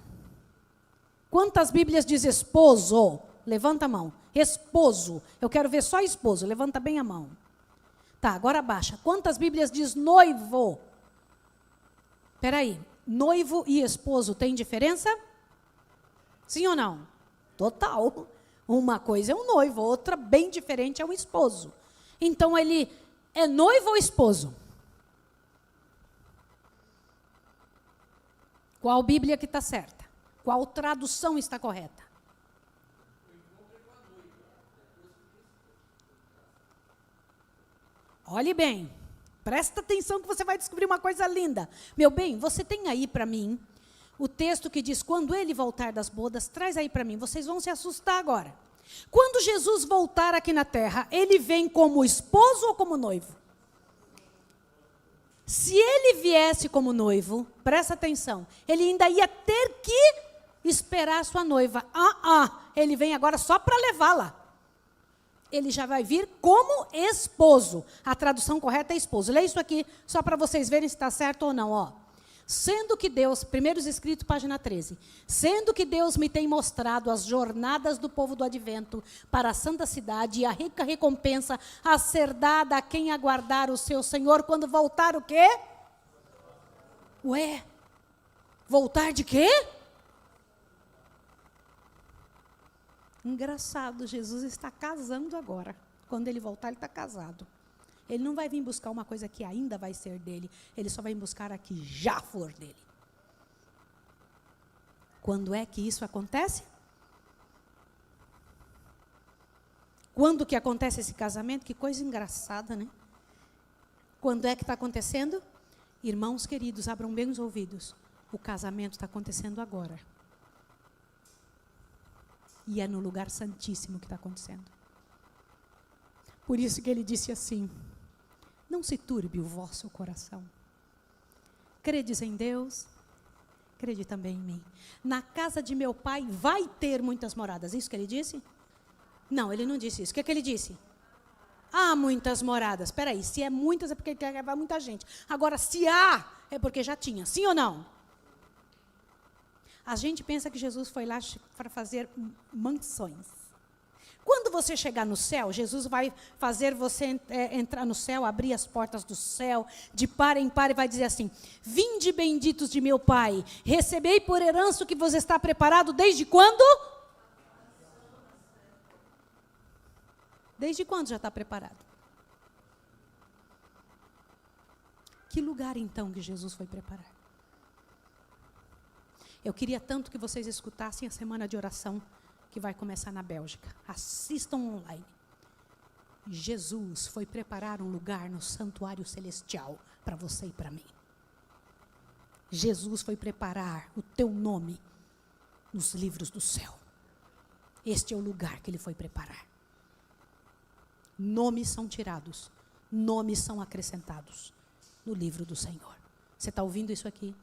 Quantas Bíblias diz esposo? Levanta a mão. Esposo. Eu quero ver só esposo. Levanta bem a mão. Tá, agora abaixa. Quantas Bíblias diz noivo? Espera aí. Noivo e esposo tem diferença? Sim ou não? Total. Uma coisa é um noivo, outra bem diferente é um esposo. Então, ele é noivo ou esposo? Qual Bíblia que está certa? Qual tradução está correta? Olhe bem, presta atenção que você vai descobrir uma coisa linda. Meu bem, você tem aí para mim o texto que diz, quando ele voltar das bodas, traz aí para mim, vocês vão se assustar agora. Quando Jesus voltar aqui na terra, ele vem como esposo ou como noivo? Se ele viesse como noivo, presta atenção, ele ainda ia ter que esperar a sua noiva. Ele vem agora só para levá-la. Ele já vai vir como esposo. A tradução correta é esposo. Lê isso aqui, só para vocês verem se está certo ou não, ó. Sendo que Deus, primeiros escritos, página 13. Sendo que Deus me tem mostrado as jornadas do povo do advento para a santa cidade e a rica recompensa a ser dada a quem aguardar o seu Senhor quando voltar o quê? Ué, voltar de quê? Engraçado, Jesus está casando agora. Quando ele voltar, ele está casado. Ele não vai vir buscar uma coisa que ainda vai ser dele. Ele só vai buscar a que já for dele. Quando é que isso acontece? Quando que acontece esse casamento? Que coisa engraçada, né? Quando é que está acontecendo? Irmãos queridos, abram bem os ouvidos. O casamento está acontecendo agora. E é no lugar santíssimo que está acontecendo. Por isso que ele disse assim, não se turbe o vosso coração. Credes em Deus, crede também em mim. Na casa de meu pai vai ter muitas moradas. Isso que ele disse? Não, ele não disse isso. O que ele disse? Há muitas moradas. Espera aí, se é muitas é porque ele quer levar muita gente. Agora, se há, é porque já tinha. Sim ou não? A gente pensa que Jesus foi lá para fazer mansões. Quando você chegar no céu, Jesus vai fazer você entrar no céu, abrir as portas do céu, de par em par, e vai dizer assim, vinde benditos de meu Pai, recebei por herança o que vos está preparado desde quando? Desde quando já está preparado? Que lugar então que Jesus foi preparar? Eu queria tanto que vocês escutassem a semana de oração que vai começar na Bélgica. Assistam online. Jesus foi preparar um lugar no santuário celestial para você e para mim. Jesus foi preparar o teu nome nos livros do céu. Este é o lugar que ele foi preparar. Nomes são tirados, nomes são acrescentados no livro do Senhor. Você está ouvindo isso aqui?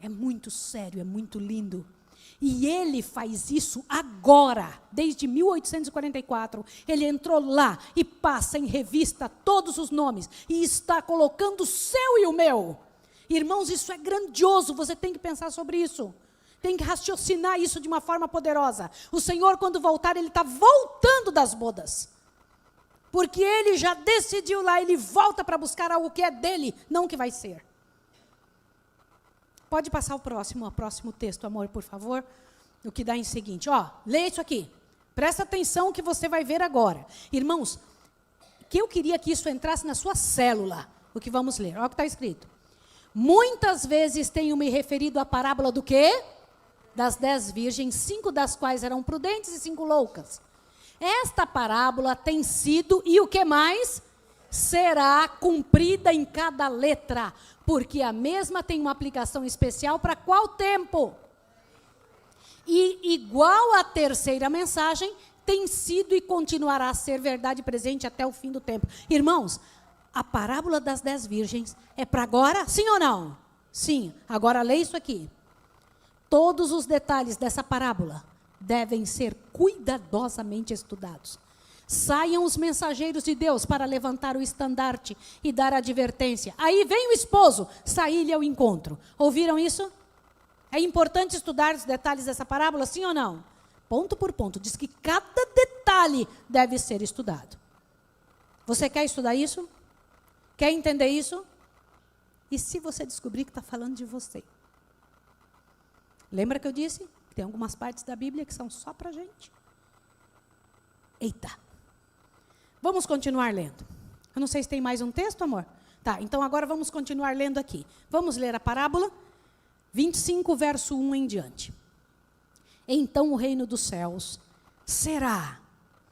É muito sério, é muito lindo. E ele faz isso agora, desde 1844. Ele entrou lá e passa em revista todos os nomes e está colocando o seu e o meu. Irmãos, isso é grandioso, você tem que pensar sobre isso. Tem que raciocinar isso de uma forma poderosa. O Senhor, quando voltar, ele está voltando das bodas. Porque ele já decidiu lá, ele volta para buscar algo que é dele, não que vai ser. Pode passar o próximo texto, amor, por favor. O que dá em seguinte, leia isso aqui. Presta atenção que você vai ver agora. Irmãos, que eu queria que isso entrasse na sua célula, o que vamos ler. Olha o que está escrito. Muitas vezes tenho me referido à parábola do quê? Das 10 virgens, 5 das quais eram prudentes e 5 loucas. Esta parábola tem sido, e o que mais? Será cumprida em cada letra, porque a mesma tem uma aplicação especial para qual tempo? E igual à terceira mensagem, tem sido e continuará a ser verdade presente até o fim do tempo. Irmãos, a parábola das 10 virgens é para agora? Sim ou não? Sim. Agora leia isso aqui. Todos os detalhes dessa parábola devem ser cuidadosamente estudados. Saiam os mensageiros de Deus para levantar o estandarte e dar advertência. Aí vem o esposo, sair-lhe ao encontro. Ouviram isso? É importante estudar os detalhes dessa parábola, sim ou não? Ponto por ponto. Diz que cada detalhe deve ser estudado. Você quer estudar isso? Quer entender isso? E se você descobrir que está falando de você? Lembra que eu disse? Tem algumas partes da Bíblia que são só para a gente. Eita. Vamos continuar lendo. Eu não sei se tem mais um texto, amor. Tá, então agora vamos continuar lendo aqui. Vamos ler a parábola 25, verso 1 em diante. Então o reino dos céus será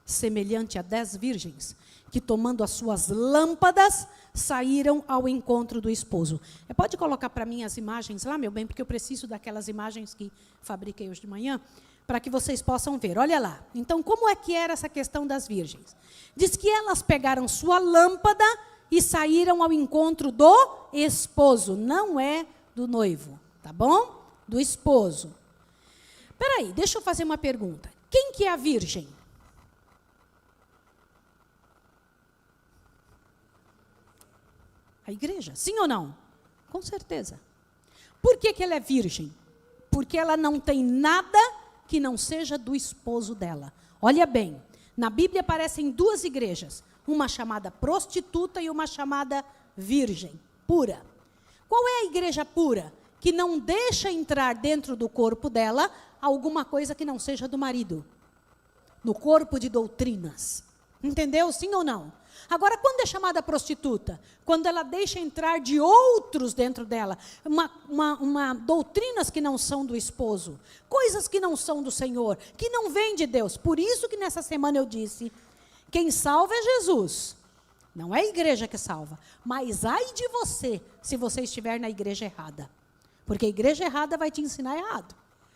semelhante a 10 virgens que, tomando as suas lâmpadas, saíram ao encontro do esposo. Pode colocar para mim as imagens lá, meu bem, porque eu preciso daquelas imagens que fabriquei hoje de manhã, para que vocês possam ver. Olha lá. Então, como é que era essa questão das virgens? Diz que elas pegaram sua lâmpada e saíram ao encontro do esposo. Não é do noivo, tá bom? Do esposo. Espera aí, deixa eu fazer uma pergunta. Quem que é a virgem? A igreja, sim ou não? Com certeza. Por que ela é virgem? Porque ela não tem nada que não seja do esposo dela. Olha bem, na Bíblia aparecem 2 igrejas, uma chamada prostituta e uma chamada virgem, pura. Qual é a igreja pura? Que não deixa entrar dentro do corpo dela alguma coisa que não seja do marido. No corpo de doutrinas. Entendeu? Sim ou não? Agora, quando é chamada prostituta? Quando ela deixa entrar de outros dentro dela, doutrinas que não são do esposo, coisas que não são do Senhor, que não vêm de Deus. Por isso que nessa semana eu disse, quem salva é Jesus. Não é a igreja que salva. Mas ai de você, se você estiver na igreja errada. Porque a igreja errada vai te ensinar errado.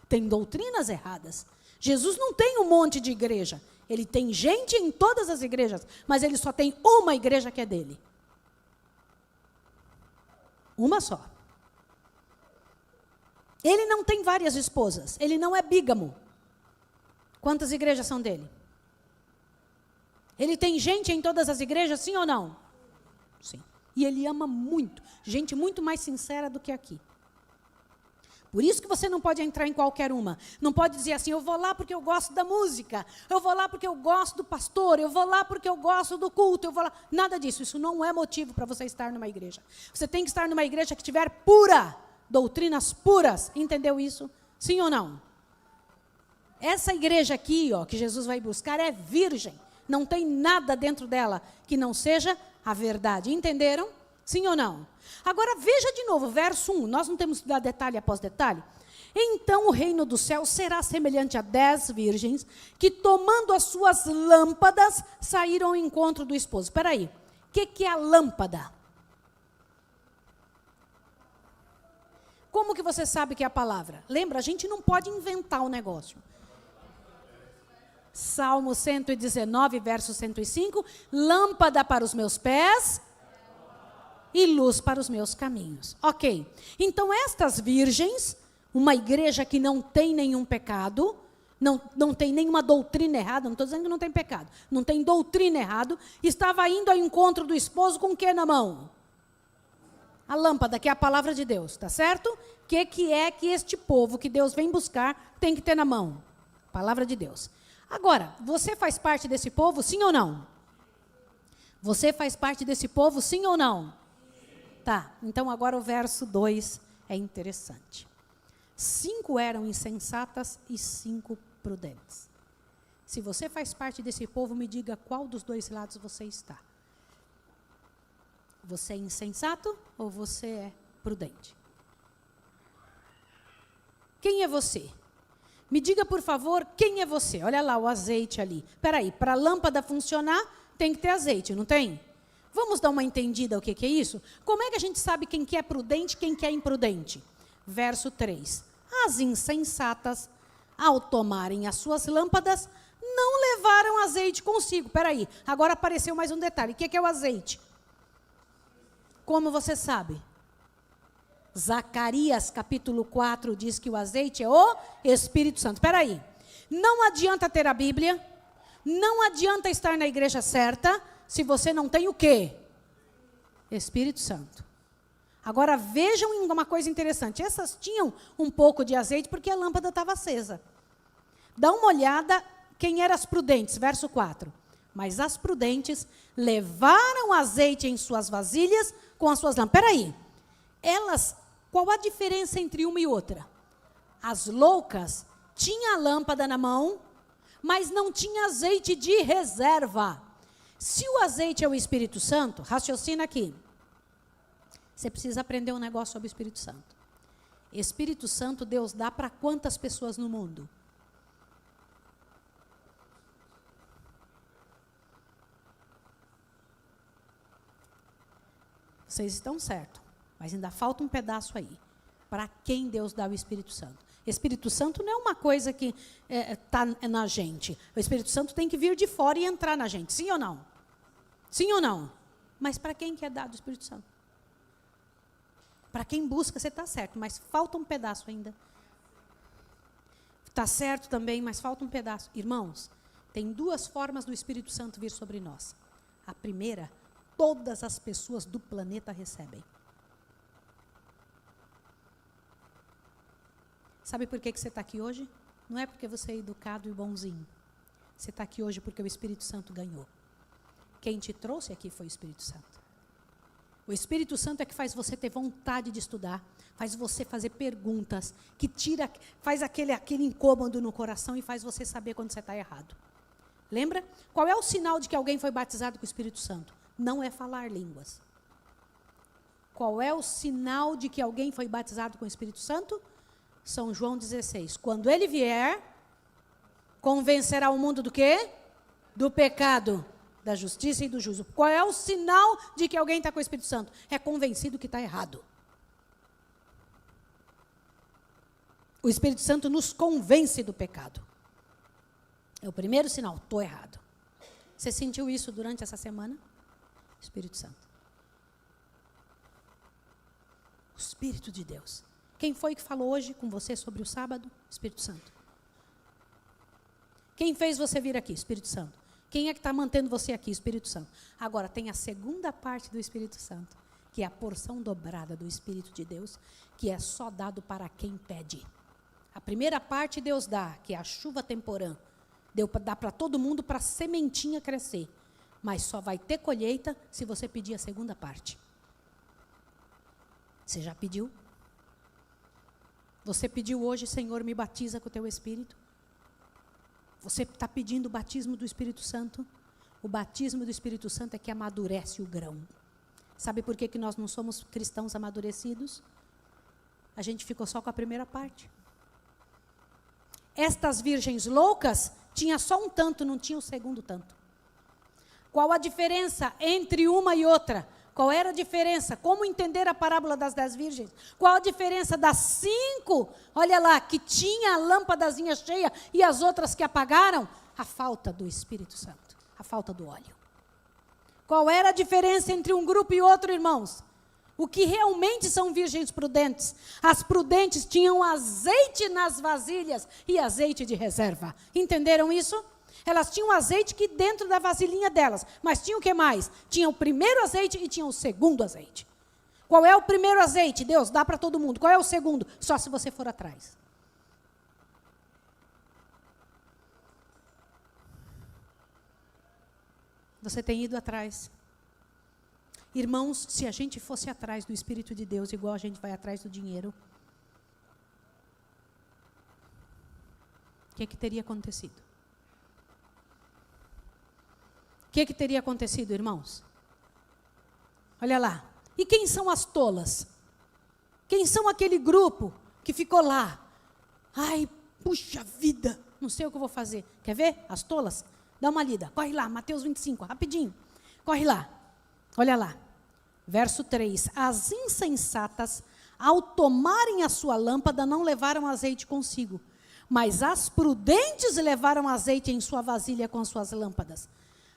Tem doutrinas erradas. Jesus não tem um monte de igreja. Ele tem gente em todas as igrejas, mas ele só tem uma igreja que é dele. Uma só. Ele não tem várias esposas. Ele não é bígamo. Quantas igrejas são dele? Ele tem gente em todas as igrejas, sim ou não? Sim. E ele ama muito. Gente muito mais sincera do que aqui. Por isso que você não pode entrar em qualquer uma. Não pode dizer assim, eu vou lá porque eu gosto da música, eu vou lá porque eu gosto do pastor, eu vou lá porque eu gosto do culto, eu vou lá. Nada disso, isso não é motivo para você estar numa igreja. Você tem que estar numa igreja que tiver pura, doutrinas puras. Entendeu isso? Sim ou não? Essa igreja aqui, que Jesus vai buscar, é virgem. Não tem nada dentro dela que não seja a verdade. Entenderam? Sim ou não? Agora, veja de novo, verso 1. Nós não temos que estudar detalhe após detalhe. Então o reino do céu será semelhante a 10 virgens que, tomando as suas lâmpadas, saíram ao encontro do esposo. Espera aí, o que é a lâmpada? Como que você sabe que é a palavra? Lembra, a gente não pode inventar o negócio. Salmo 119, verso 105, lâmpada para os meus pés e luz para os meus caminhos. Ok, então estas virgens, uma igreja que não tem nenhum pecado, não tem nenhuma doutrina errada, não estou dizendo que não tem pecado, não tem doutrina errada, estava indo ao encontro do esposo com o que na mão? A lâmpada, que é a palavra de Deus, tá certo? O que é que este povo que Deus vem buscar tem que ter na mão? Palavra de Deus. Agora, você faz parte desse povo, sim ou não? Você faz parte desse povo, sim ou não? Tá, então agora o verso 2 é interessante. 5 eram insensatas e 5 prudentes. Se você faz parte desse povo, me diga qual dos dois lados você está. Você é insensato ou você é prudente? Quem é você? Me diga, por favor, quem é você? Olha lá o azeite ali. Espera aí, para a lâmpada funcionar, tem que ter azeite, não tem? Vamos dar uma entendida o que é isso? Como é que a gente sabe quem que é prudente e quem que é imprudente? Verso 3. As insensatas, ao tomarem as suas lâmpadas, não levaram azeite consigo. Espera aí, agora apareceu mais um detalhe. O que é o azeite? Como você sabe? Zacarias, capítulo 4, diz que o azeite é o Espírito Santo. Espera aí. Não adianta ter a Bíblia, não adianta estar na igreja certa, se você não tem o quê? Espírito Santo. Agora vejam uma coisa interessante. Essas tinham um pouco de azeite porque a lâmpada estava acesa. Dá uma olhada quem eram as prudentes, verso 4. Mas as prudentes levaram azeite em suas vasilhas com as suas lâmpadas. Espera aí. Elas, qual a diferença entre uma e outra? As loucas tinham a lâmpada na mão, mas não tinha azeite de reserva. Se o azeite é o Espírito Santo, raciocina aqui. Você precisa aprender um negócio sobre o Espírito Santo. Espírito Santo Deus dá para quantas pessoas no mundo? Vocês estão certos, mas ainda falta um pedaço aí. Para quem Deus dá o Espírito Santo? Espírito Santo não é uma coisa que está na gente. O Espírito Santo tem que vir de fora e entrar na gente, sim ou não? Sim ou não? Mas para quem que é dado o Espírito Santo? Para quem busca, você está certo, mas falta um pedaço ainda. Está certo também, mas falta um pedaço. Irmãos, tem 2 formas do Espírito Santo vir sobre nós. A primeira, todas as pessoas do planeta recebem. Sabe por que você está aqui hoje? Não é porque você é educado e bonzinho. Você está aqui hoje porque o Espírito Santo ganhou. Quem te trouxe aqui foi o Espírito Santo. O Espírito Santo é que faz você ter vontade de estudar, faz você fazer perguntas, que faz aquele incômodo no coração e faz você saber quando você está errado. Lembra? Qual é o sinal de que alguém foi batizado com o Espírito Santo? Não é falar línguas. Qual é o sinal de que alguém foi batizado com o Espírito Santo? São João 16. Quando ele vier, convencerá o mundo do quê? Do pecado, da justiça e do juízo. Qual é o sinal de que alguém está com o Espírito Santo? É convencido que está errado. O Espírito Santo nos convence do pecado. É o primeiro sinal, estou errado. Você sentiu isso durante essa semana? Espírito Santo. O Espírito de Deus. Quem foi que falou hoje com você sobre o sábado? Espírito Santo. Quem fez você vir aqui? Espírito Santo. Quem é que está mantendo você aqui? Espírito Santo. Agora, tem a segunda parte do Espírito Santo, que é a porção dobrada do Espírito de Deus, que é só dado para quem pede. A primeira parte Deus dá, que é a chuva temporã. Dá para todo mundo, para a sementinha crescer. Mas só vai ter colheita se você pedir a segunda parte. Você já pediu? Você pediu hoje, Senhor, me batiza com o teu Espírito? Você está pedindo o batismo do Espírito Santo? O batismo do Espírito Santo é que amadurece o grão. Sabe por que nós não somos cristãos amadurecidos? A gente ficou só com a primeira parte. estas virgens loucas tinha só um tanto, não tinha o segundo tanto. Qual a diferença entre uma e outra? Qual era a diferença? Como entender a parábola das 10 virgens? Qual a diferença das 5, olha lá, que tinha a lâmpadazinha cheia e as outras que apagaram? A falta do Espírito Santo, a falta do óleo. Qual era a diferença entre um grupo e outro, irmãos? O que realmente são virgens prudentes? As prudentes tinham azeite nas vasilhas e azeite de reserva. Entenderam isso? Elas tinham azeite que dentro da vasilhinha delas. Mas tinha o que mais? Tinha o primeiro azeite e tinha o segundo azeite. Qual é o primeiro azeite? Deus dá para todo mundo. Qual é o segundo? Só se você for atrás. Você tem ido atrás. Irmãos, se a gente fosse atrás do Espírito de Deus, igual a gente vai atrás do dinheiro, o que teria acontecido? O que teria acontecido, irmãos? Olha lá. E quem são as tolas? Quem são aquele grupo que ficou lá? Ai, puxa vida, não sei o que eu vou fazer. Quer ver? As tolas? Dá uma lida. Corre lá, Mateus 25, rapidinho. Corre lá. Olha lá. Verso 3. As insensatas, ao tomarem a sua lâmpada, não levaram azeite consigo. Mas as prudentes levaram azeite em sua vasilha com as suas lâmpadas.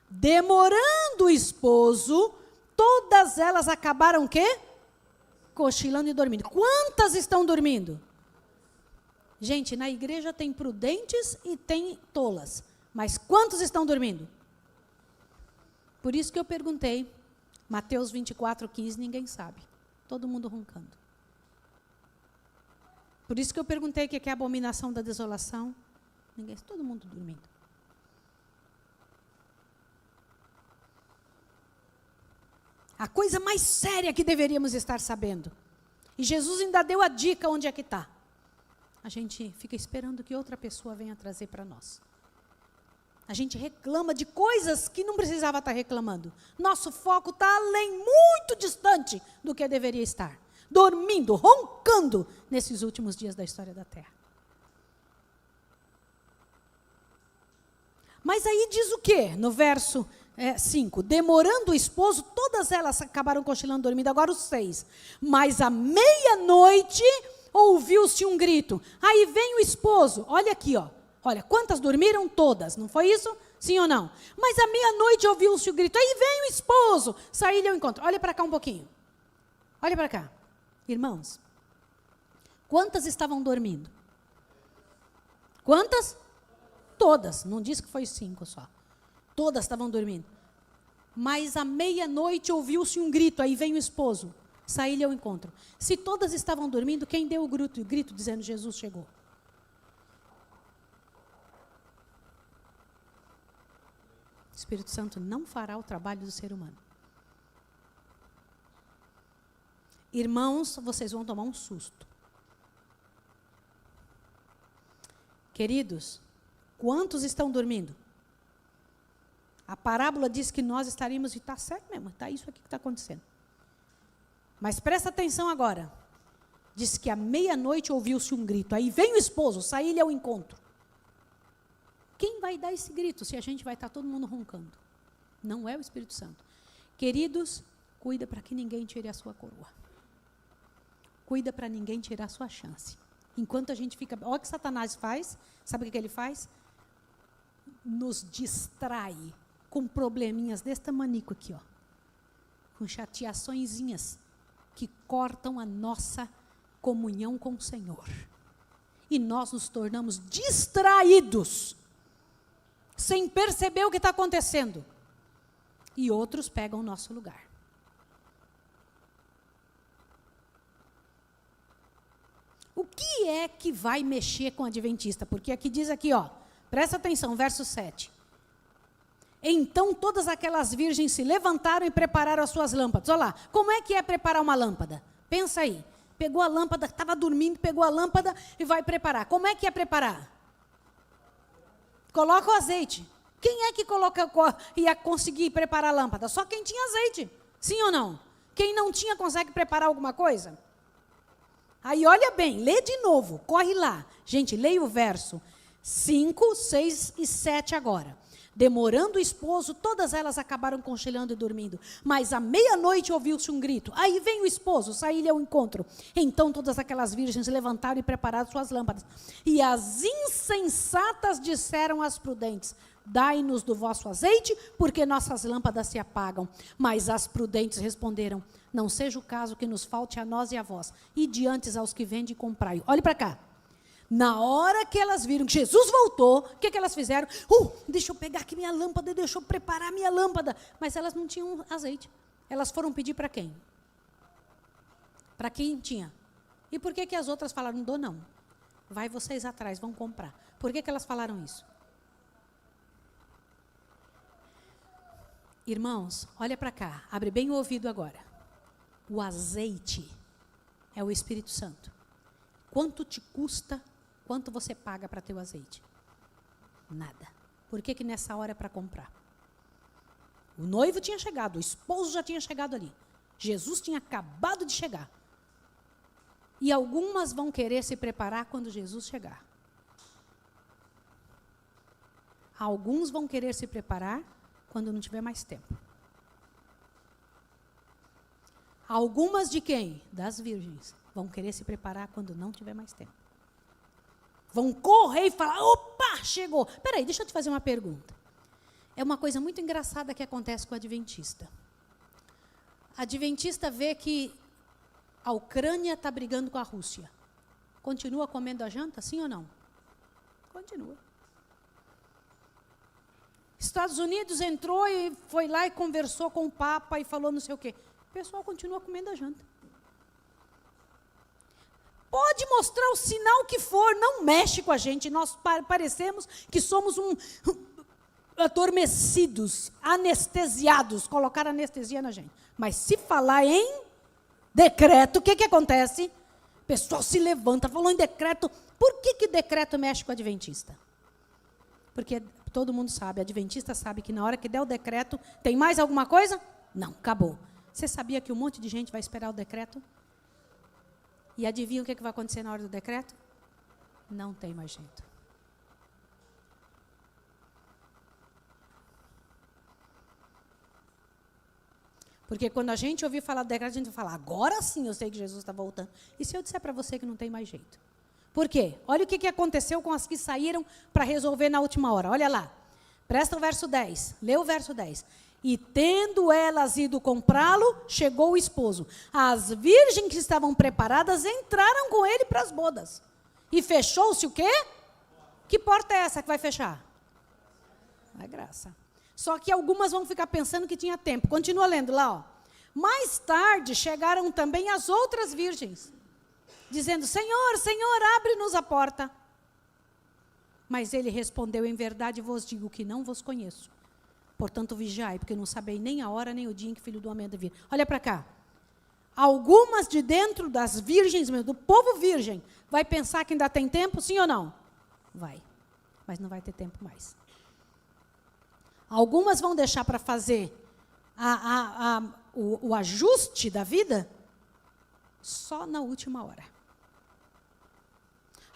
Demorando o esposo, todas elas acabaram o quê? Cochilando e dormindo. Quantas estão dormindo? Gente, na igreja tem prudentes e tem tolas. Mas quantos estão dormindo? Por isso que eu perguntei. Mateus 24:15, ninguém sabe. Todo mundo roncando. Por isso que eu perguntei o que é a abominação da desolação. Ninguém, todo mundo dormindo. A coisa mais séria que deveríamos estar sabendo. E Jesus ainda deu a dica onde é que está. A gente fica esperando que outra pessoa venha trazer para nós. A gente reclama de coisas que não precisava estar reclamando. Nosso foco está além, muito distante do que deveria estar. Dormindo, roncando nesses últimos dias da história da Terra. Mas aí diz o quê? No verso 5. Demorando o esposo, todas elas acabaram cochilando, dormindo. Agora os 6. Mas à meia-noite ouviu-se um grito. Aí vem o esposo. Olha aqui, ó. Olha, quantas dormiram? Todas. Não foi isso? Sim ou não? Mas à meia-noite ouviu-se o grito. Aí vem o esposo. Saí-lhe ao encontro. Olha para cá um pouquinho. Olha para cá. Irmãos, quantas estavam dormindo? Quantas? Todas. Não disse que foi 5 só. Todas estavam dormindo. Mas à meia-noite ouviu-se um grito. Aí vem o esposo. Saí-lhe ao encontro. Se todas estavam dormindo, quem deu o grito dizendo Jesus chegou? O Espírito Santo não fará o trabalho do ser humano. Irmãos, vocês vão tomar um susto. Queridos, quantos estão dormindo? A parábola diz que nós estaríamos, e está certo mesmo, está isso aqui que está acontecendo. Mas presta atenção agora. Diz que à meia-noite ouviu-se um grito. Aí vem o esposo, saí-lhe ao encontro. Quem vai dar esse grito se a gente vai estar todo mundo roncando? Não é o Espírito Santo. Queridos, cuida para que ninguém tire a sua coroa. Cuida para ninguém tirar a sua chance. Enquanto a gente fica... Olha o que Satanás faz. Sabe o que ele faz? Nos distrai com probleminhas desse tamanico aqui, ó. Com chateaçõezinhas que cortam a nossa comunhão com o Senhor. E nós nos tornamos distraídos, sem perceber o que está acontecendo. E outros pegam o nosso lugar. O que é que vai mexer com o adventista? Porque aqui diz aqui, ó, presta atenção, verso 7. Então todas aquelas virgens se levantaram e prepararam as suas lâmpadas. Olha lá, como é que é preparar uma lâmpada? Pensa aí. Pegou a lâmpada, estava dormindo, pegou a lâmpada e vai preparar. Como é que é preparar? Coloca o azeite. Quem é que ia conseguir preparar a lâmpada? Só quem tinha azeite. Sim ou não? Quem não tinha consegue preparar alguma coisa? Aí olha bem, lê de novo, corre lá. Gente, leia o verso 5, 6 e 7 agora. Demorando o esposo, todas elas acabaram cochilando e dormindo. Mas à meia-noite ouviu-se um grito. Aí vem o esposo, saí-lhe ao encontro. Então todas aquelas virgens levantaram e prepararam suas lâmpadas. E as insensatas disseram às prudentes: dai-nos do vosso azeite, porque nossas lâmpadas se apagam. Mas as prudentes responderam: não seja o caso que nos falte a nós e a vós. E diante aos que vendem, comprai. Olhe para cá. Na hora que elas viram que Jesus voltou, o que elas fizeram? Deixa eu pegar aqui minha lâmpada, deixa eu preparar minha lâmpada. Mas elas não tinham azeite. Elas foram pedir para quem? Para quem tinha. E por que as outras falaram, não dou não? Vai vocês atrás, vão comprar. Por que elas falaram isso? Irmãos, olha para cá, abre bem o ouvido agora. O azeite é o Espírito Santo. Quanto te custa? Quanto você paga para ter o azeite? Nada. Por que nessa hora é para comprar? O noivo tinha chegado, o esposo já tinha chegado ali. Jesus tinha acabado de chegar. E algumas vão querer se preparar quando Jesus chegar. Alguns vão querer se preparar quando não tiver mais tempo. Algumas de quem? Das virgens. Vão querer se preparar quando não tiver mais tempo. Vão correr e falar, opa, chegou. Peraí, deixa eu te fazer uma pergunta. É uma coisa muito engraçada que acontece com o adventista. A adventista vê que a Ucrânia está brigando com a Rússia. Continua comendo a janta, sim ou não? Continua. Estados Unidos entrou e foi lá e conversou com o Papa e falou não sei o quê. O pessoal continua comendo a janta. Pode mostrar o sinal que for, não mexe com a gente. Nós parecemos que somos adormecidos, anestesiados, colocar anestesia na gente. Mas se falar em decreto, o que acontece? O pessoal se levanta, falou em decreto. Por que decreto mexe com o adventista? Porque todo mundo sabe, adventista sabe que na hora que der o decreto, tem mais alguma coisa? Não, acabou. Você sabia que um monte de gente vai esperar o decreto? E adivinha o que vai acontecer na hora do decreto? Não tem mais jeito. Porque quando a gente ouvir falar do decreto, a gente vai falar, agora sim eu sei que Jesus está voltando. E se eu disser para você que não tem mais jeito? Por quê? Olha o que aconteceu com as que saíram para resolver na última hora. Olha lá. Presta o verso 10. Lê o verso 10. E tendo elas ido comprá-lo, chegou o esposo. As virgens que estavam preparadas entraram com ele para as bodas. E fechou-se o quê? Que porta é essa que vai fechar? A graça. Só que algumas vão ficar pensando que tinha tempo. Continua lendo lá, ó. Mais tarde chegaram também as outras virgens, dizendo, Senhor, Senhor, abre-nos a porta. Mas ele respondeu, em verdade vos digo que não vos conheço. Portanto, vigiai, porque não sabei nem a hora, nem o dia em que o Filho do Homem há de vir. Olha para cá. Algumas de dentro das virgens, do povo virgem, vai pensar que ainda tem tempo, sim ou não? Vai. Mas não vai ter tempo mais. Algumas vão deixar para fazer o ajuste da vida só na última hora.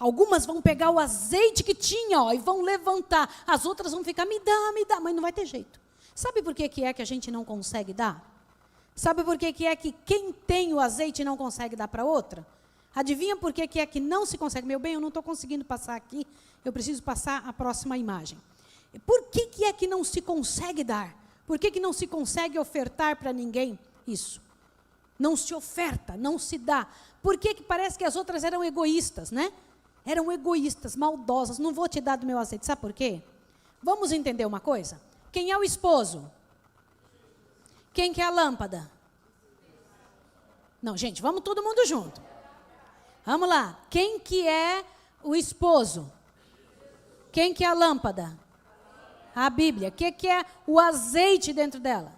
Algumas vão pegar o azeite que tinha, ó, e vão levantar. As outras vão ficar, me dá, mas não vai ter jeito. Sabe por que é que a gente não consegue dar? Sabe por que é que quem tem o azeite não consegue dar para outra? Adivinha por que é que não se consegue? Meu bem, eu não estou conseguindo passar aqui, eu preciso passar a próxima imagem. Por que é que não se consegue dar? Por que não se consegue ofertar para ninguém isso? Não se oferta, não se dá. Por que parece que as outras eram egoístas, né? Eram egoístas, maldosas, não vou te dar do meu azeite. Sabe por quê? Vamos entender uma coisa? Quem é o esposo? Quem que é a lâmpada? Não, gente, vamos todo mundo junto. Vamos lá. Quem que é o esposo? Quem que é a lâmpada? A Bíblia. O que é o azeite dentro dela?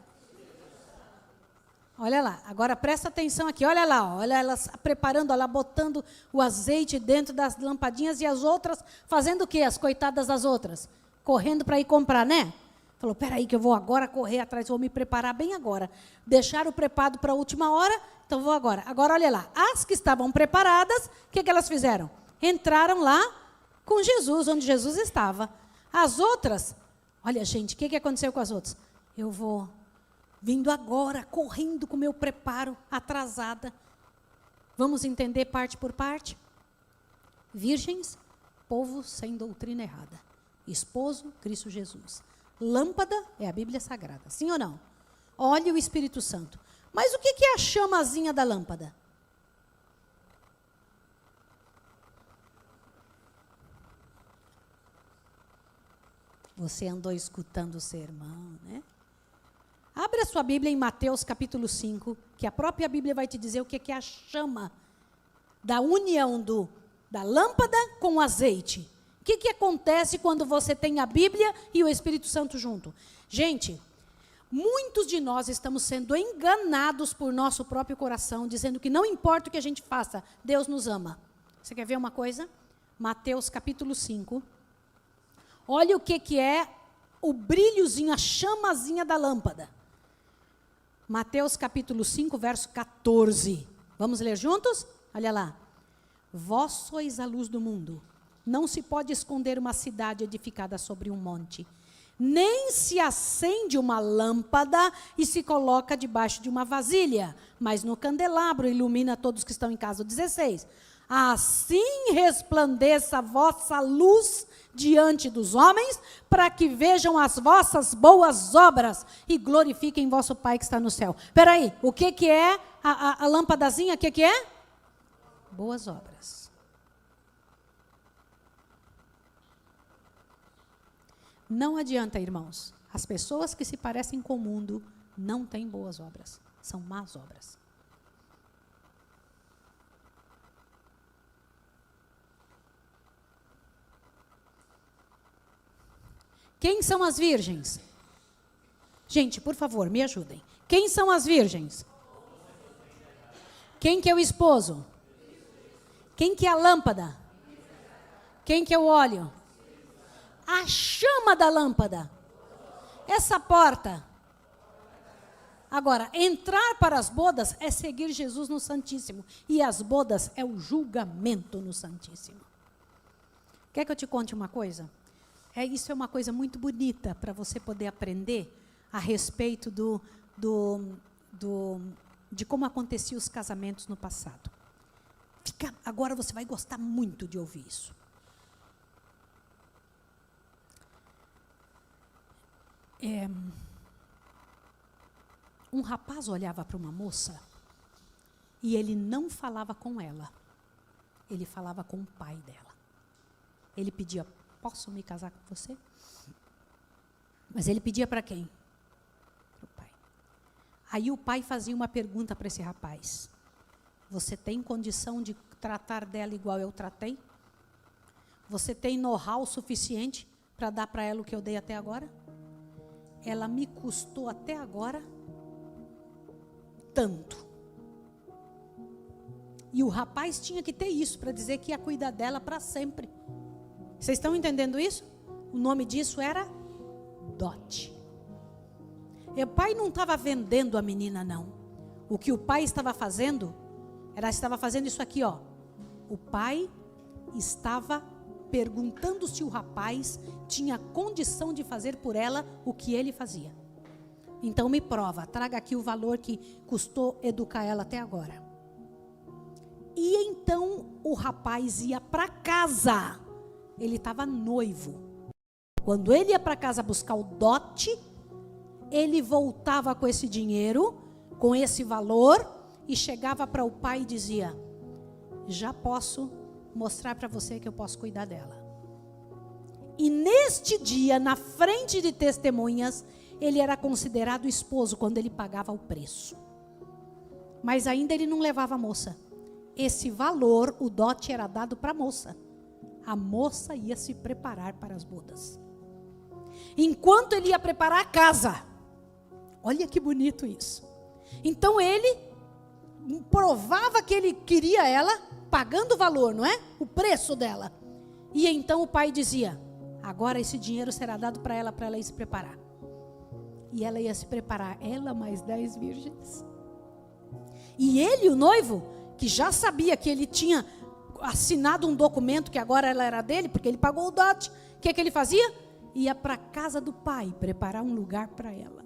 Olha lá, agora presta atenção aqui, olha lá, olha elas preparando, olha, botando o azeite dentro das lampadinhas e as outras fazendo o quê? As coitadas das outras? Correndo para ir comprar, né? Falou, peraí que eu vou agora correr atrás, vou me preparar bem agora. Deixaram o preparo para a última hora, então vou agora. Agora olha lá, as que estavam preparadas, o que elas fizeram? Entraram lá com Jesus, onde Jesus estava. As outras, olha gente, o que aconteceu com as outras? Eu vou vindo agora, correndo com o meu preparo, atrasada. Vamos entender parte por parte? Virgens, povo sem doutrina errada. Esposo, Cristo Jesus. Lâmpada é a Bíblia Sagrada, sim ou não? Olha o Espírito Santo. Mas o que é a chamazinha da lâmpada? Você andou escutando o sermão, né? Abre a sua Bíblia em Mateus capítulo 5, que a própria Bíblia vai te dizer o que é a chama da união da lâmpada com o azeite. O que acontece quando você tem a Bíblia e o Espírito Santo junto? Gente, muitos de nós estamos sendo enganados por nosso próprio coração, dizendo que não importa o que a gente faça, Deus nos ama. Você quer ver uma coisa? Mateus capítulo 5. Olha o que é o brilhozinho, a chamazinha da lâmpada. Mateus capítulo 5, verso 14. Vamos ler juntos? Olha lá. Vós sois a luz do mundo. Não se pode esconder uma cidade edificada sobre um monte. Nem se acende uma lâmpada e se coloca debaixo de uma vasilha, mas no candelabro ilumina todos que estão em casa. 16. Assim resplandeça a vossa luz diante dos homens, para que vejam as vossas boas obras e glorifiquem vosso Pai que está no céu. Espera aí, o que é a lâmpadazinha? O que é? Boas obras. Não adianta, irmãos. As pessoas que se parecem com o mundo não têm boas obras. São más obras. Quem são as virgens? Gente, por favor, me ajudem. Quem são as virgens? Quem que é o esposo? Quem que é a lâmpada? Quem que é o óleo? A chama da lâmpada. Essa porta. Agora, entrar para as bodas é seguir Jesus no Santíssimo. E as bodas é o julgamento no Santíssimo. Quer que eu te conte uma coisa? Isso é uma coisa muito bonita para você poder aprender a respeito de como aconteciam os casamentos no passado. Agora você vai gostar muito de ouvir isso. Um rapaz olhava para uma moça e ele não falava com ela. Ele falava com o pai dela. Ele pedia: posso me casar com você? Mas ele pedia para quem? Para o pai. Aí o pai fazia uma pergunta para esse rapaz: você tem condição de tratar dela igual eu tratei? Você tem know-how suficiente para dar para ela o que eu dei até agora? Ela me custou até agora tanto. E o rapaz tinha que ter isso para dizer que ia cuidar dela para sempre. Vocês estão entendendo isso? O nome disso era dote. E o pai não estava vendendo a menina, não. O que o pai estava fazendo, estava fazendo isso aqui, ó. O pai estava perguntando se o rapaz tinha condição de fazer por ela o que ele fazia. Então me prova, traga aqui o valor que custou educar ela até agora. E então o rapaz ia para casa. Ele estava noivo. Quando ele ia para casa buscar o dote, ele voltava com esse dinheiro, com esse valor, e chegava para o pai e dizia: já posso mostrar para você que eu posso cuidar dela. E neste dia, na frente de testemunhas, ele era considerado esposo quando ele pagava o preço. Mas ainda ele não levava a moça. Esse valor, o dote, era dado para a moça. A moça ia se preparar para as bodas. Enquanto ele ia preparar a casa. Olha que bonito isso. Então ele provava que ele queria ela, pagando o valor, não é? O preço dela. E então o pai dizia: agora esse dinheiro será dado para ela ir se preparar. E ela ia se preparar, ela mais 10 virgens. E ele, o noivo, que já sabia que ele tinha assinado um documento que agora ela era dele, porque ele pagou o dote. O que ele fazia? Ia para a casa do pai preparar um lugar para ela.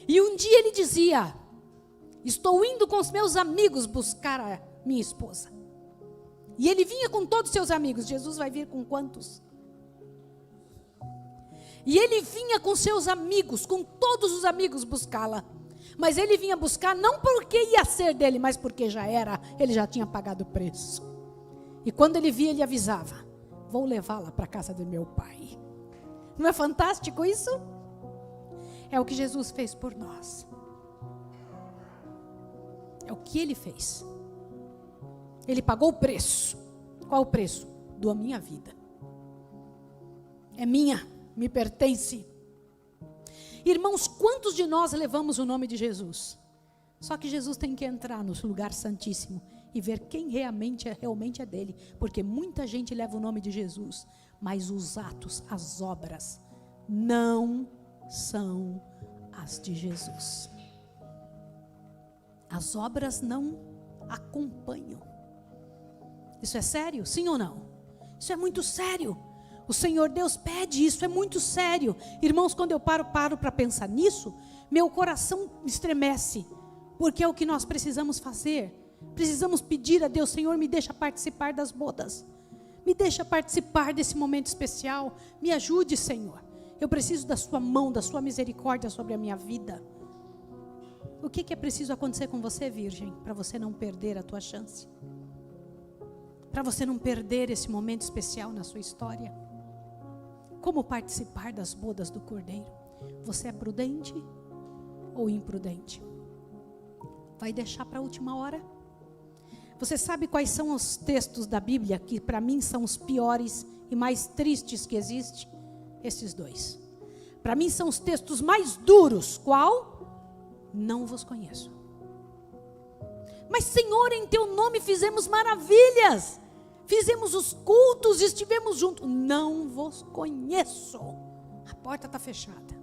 E um dia ele dizia: estou indo com os meus amigos buscar a minha esposa. E ele vinha com todos os seus amigos. Jesus vai vir com quantos? E ele vinha com seus amigos, com todos os amigos buscá-la. Mas ele vinha buscar não porque ia ser dele, mas porque já era, ele já tinha pagado o preço. E quando ele via, ele avisava: vou levá-la para a casa do meu pai. Não é fantástico isso? É o que Jesus fez por nós. É o que ele fez. Ele pagou o preço. Qual o preço? Da minha vida. É minha, me pertence. Irmãos, quantos de nós levamos o nome de Jesus? Só que Jesus tem que entrar no lugar santíssimo e ver quem realmente é dele. Porque muita gente leva o nome de Jesus, mas os atos, as obras, não são as de Jesus. As obras não acompanham. Isso é sério? Sim ou não? Isso é muito sério. O Senhor Deus pede isso, é muito sério. Irmãos, quando eu paro para pensar nisso, meu coração estremece, porque é o que nós precisamos fazer. Precisamos pedir a Deus: Senhor, me deixa participar das bodas. Me deixa participar desse momento especial. Me ajude, Senhor. Eu preciso da sua mão, da sua misericórdia sobre a minha vida. O que é preciso acontecer com você, virgem, para você não perder a tua chance? Para você não perder esse momento especial na sua história? Como participar das bodas do Cordeiro? Você é prudente ou imprudente? Vai deixar para a última hora? Você sabe quais são os textos da Bíblia que para mim são os piores e mais tristes que existem? Esses dois. Para mim são os textos mais duros. Qual? Não vos conheço. Mas, Senhor, em teu nome fizemos maravilhas. Fizemos os cultos, estivemos juntos. Não vos conheço. A porta está fechada.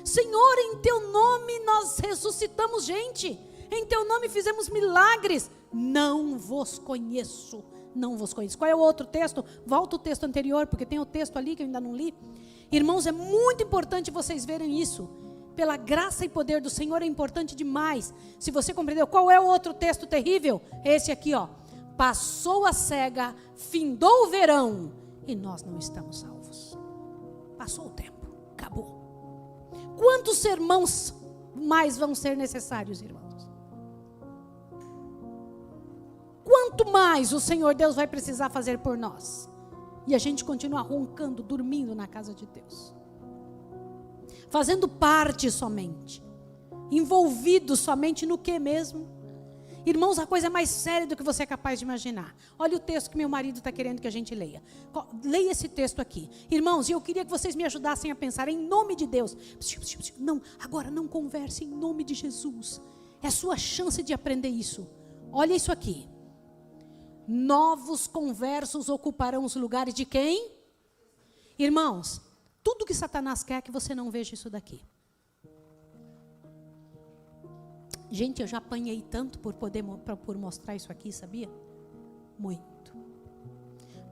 Senhor, em teu nome nós ressuscitamos gente. Em teu nome fizemos milagres. Não vos conheço. Não vos conheço. Qual é o outro texto? Volta o texto anterior, porque tem o texto ali que eu ainda não li. Irmãos, é muito importante vocês verem isso. Pela graça e poder do Senhor é importante demais. Se você compreendeu, qual é o outro texto terrível? Esse aqui, ó. Passou a cega, findou o verão e nós não estamos salvos. Passou o tempo, acabou. Quantos sermões mais vão ser necessários, irmãos? Quanto mais o Senhor Deus vai precisar fazer por nós? E a gente continua roncando, dormindo na casa de Deus. Fazendo parte somente. Envolvido somente no que mesmo? Irmãos, a coisa é mais séria do que você é capaz de imaginar. Olha o texto que meu marido está querendo que a gente leia. Leia esse texto aqui. Irmãos, eu queria que vocês me ajudassem a pensar em nome de Deus. Não, agora não converse em nome de Jesus. É a sua chance de aprender isso. Olha isso aqui. Novos conversos ocuparão os lugares de quem? Irmãos, tudo que Satanás quer é que você não veja isso daqui. Gente, eu já apanhei tanto por mostrar isso aqui, sabia? Muito.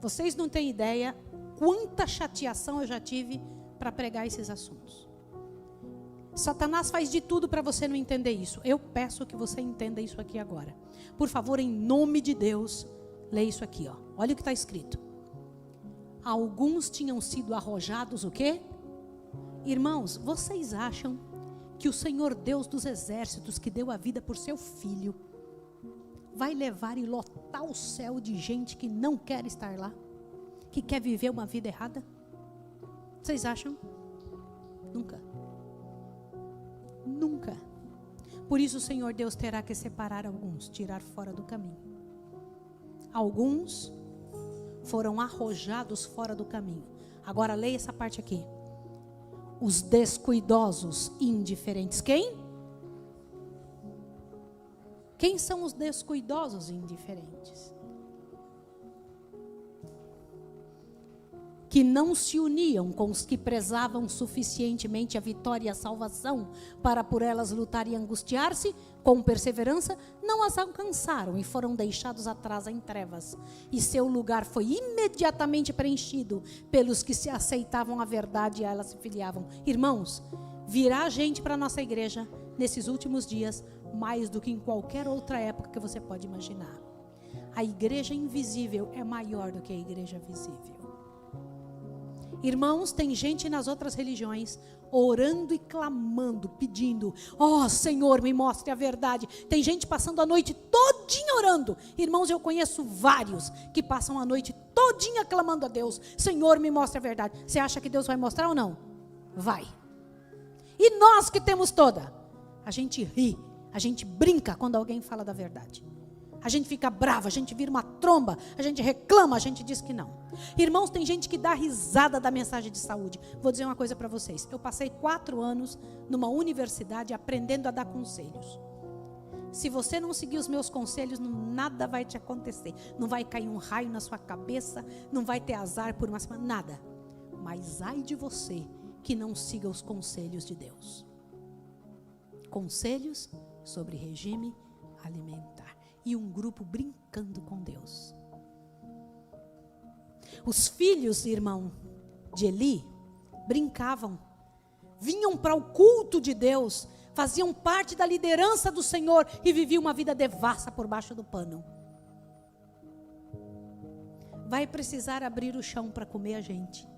Vocês não têm ideia quanta chateação eu já tive para pregar esses assuntos. Satanás faz de tudo para você não entender isso. Eu peço que você entenda isso aqui agora. Por favor, em nome de Deus, leia isso aqui, ó. Olha o que está escrito. Alguns tinham sido arrojados o quê? Irmãos, vocês acham que o Senhor Deus dos exércitos, que deu a vida por seu filho, vai levar e lotar o céu de gente que não quer estar lá, que quer viver uma vida errada? Vocês acham? Nunca. Nunca. Por isso o Senhor Deus terá que separar alguns, tirar fora do caminho. Alguns foram arrojados fora do caminho. Agora leia essa parte aqui. Os descuidosos e indiferentes. Quem? Quem são os descuidosos e indiferentes? que não se uniam com os que prezavam suficientemente a vitória e a salvação para por elas lutar e angustiar-se, com perseverança, não as alcançaram e foram deixados atrás em trevas. E seu lugar foi imediatamente preenchido pelos que se aceitavam a verdade e a ela se filiavam. Irmãos, virá gente para a nossa igreja nesses últimos dias, mais do que em qualquer outra época que você pode imaginar. A igreja invisível é maior do que a igreja visível. Irmãos, tem gente nas outras religiões orando e clamando, pedindo: ó Senhor, me mostre a verdade. Tem gente passando a noite todinha orando. Irmãos, eu conheço vários que passam a noite todinha clamando a Deus: Senhor, me mostre a verdade. Você acha que Deus vai mostrar ou não? Vai. E nós que temos toda, a gente ri, a gente brinca quando alguém fala da verdade. A gente fica brava, a gente vira uma tromba, a gente reclama, a gente diz que não. Irmãos, tem gente que dá risada da mensagem de saúde. Vou dizer uma coisa para vocês. Eu passei 4 anos numa universidade aprendendo a dar conselhos. Se você não seguir os meus conselhos, nada vai te acontecer. Não vai cair um raio na sua cabeça, não vai ter azar por uma semana, nada. Mas ai de você que não siga os conselhos de Deus. Conselhos sobre regime alimentar. E um grupo brincando com Deus. Os filhos, irmão, de Eli, brincavam. Vinham para o culto de Deus, faziam parte da liderança do Senhor e viviam uma vida devassa por baixo do pano. Vai precisar abrir o chão para comer a gente.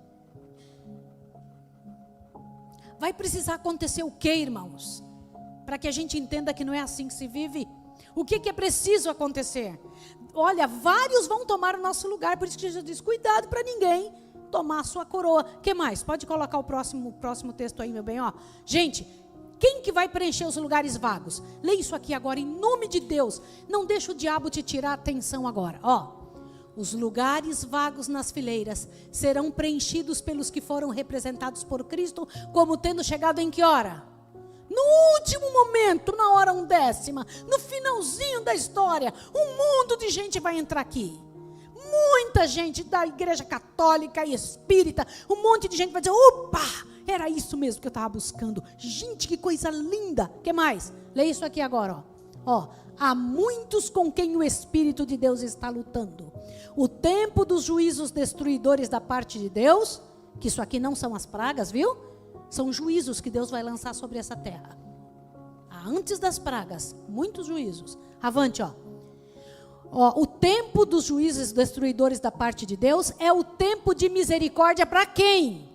Vai precisar acontecer o quê, irmãos? Para que a gente entenda que não é assim que se vive. O que é preciso acontecer? Olha, vários vão tomar o nosso lugar, por isso que Jesus diz: cuidado para ninguém tomar a sua coroa. O que mais? Pode colocar o próximo texto aí, meu bem. Ó. Gente, quem que vai preencher os lugares vagos? Lê isso aqui agora, em nome de Deus. Não deixa o diabo te tirar a atenção agora. Ó, os lugares vagos nas fileiras serão preenchidos pelos que foram representados por Cristo, como tendo chegado em que hora? No último momento, na hora 1/10, no finalzinho da história, um mundo de gente vai entrar aqui. Muita gente da igreja católica e espírita, um monte de gente vai dizer: opa, era isso mesmo que eu estava buscando. Gente, que coisa linda. O que mais? Lê isso aqui agora. Ó, há muitos com quem o Espírito de Deus está lutando. O tempo dos juízos destruidores da parte de Deus, que isso aqui não são as pragas, viu? São juízos que Deus vai lançar sobre essa terra. Antes das pragas, muitos juízos. Avante, ó. O tempo dos juízes destruidores da parte de Deus é o tempo de misericórdia para quem?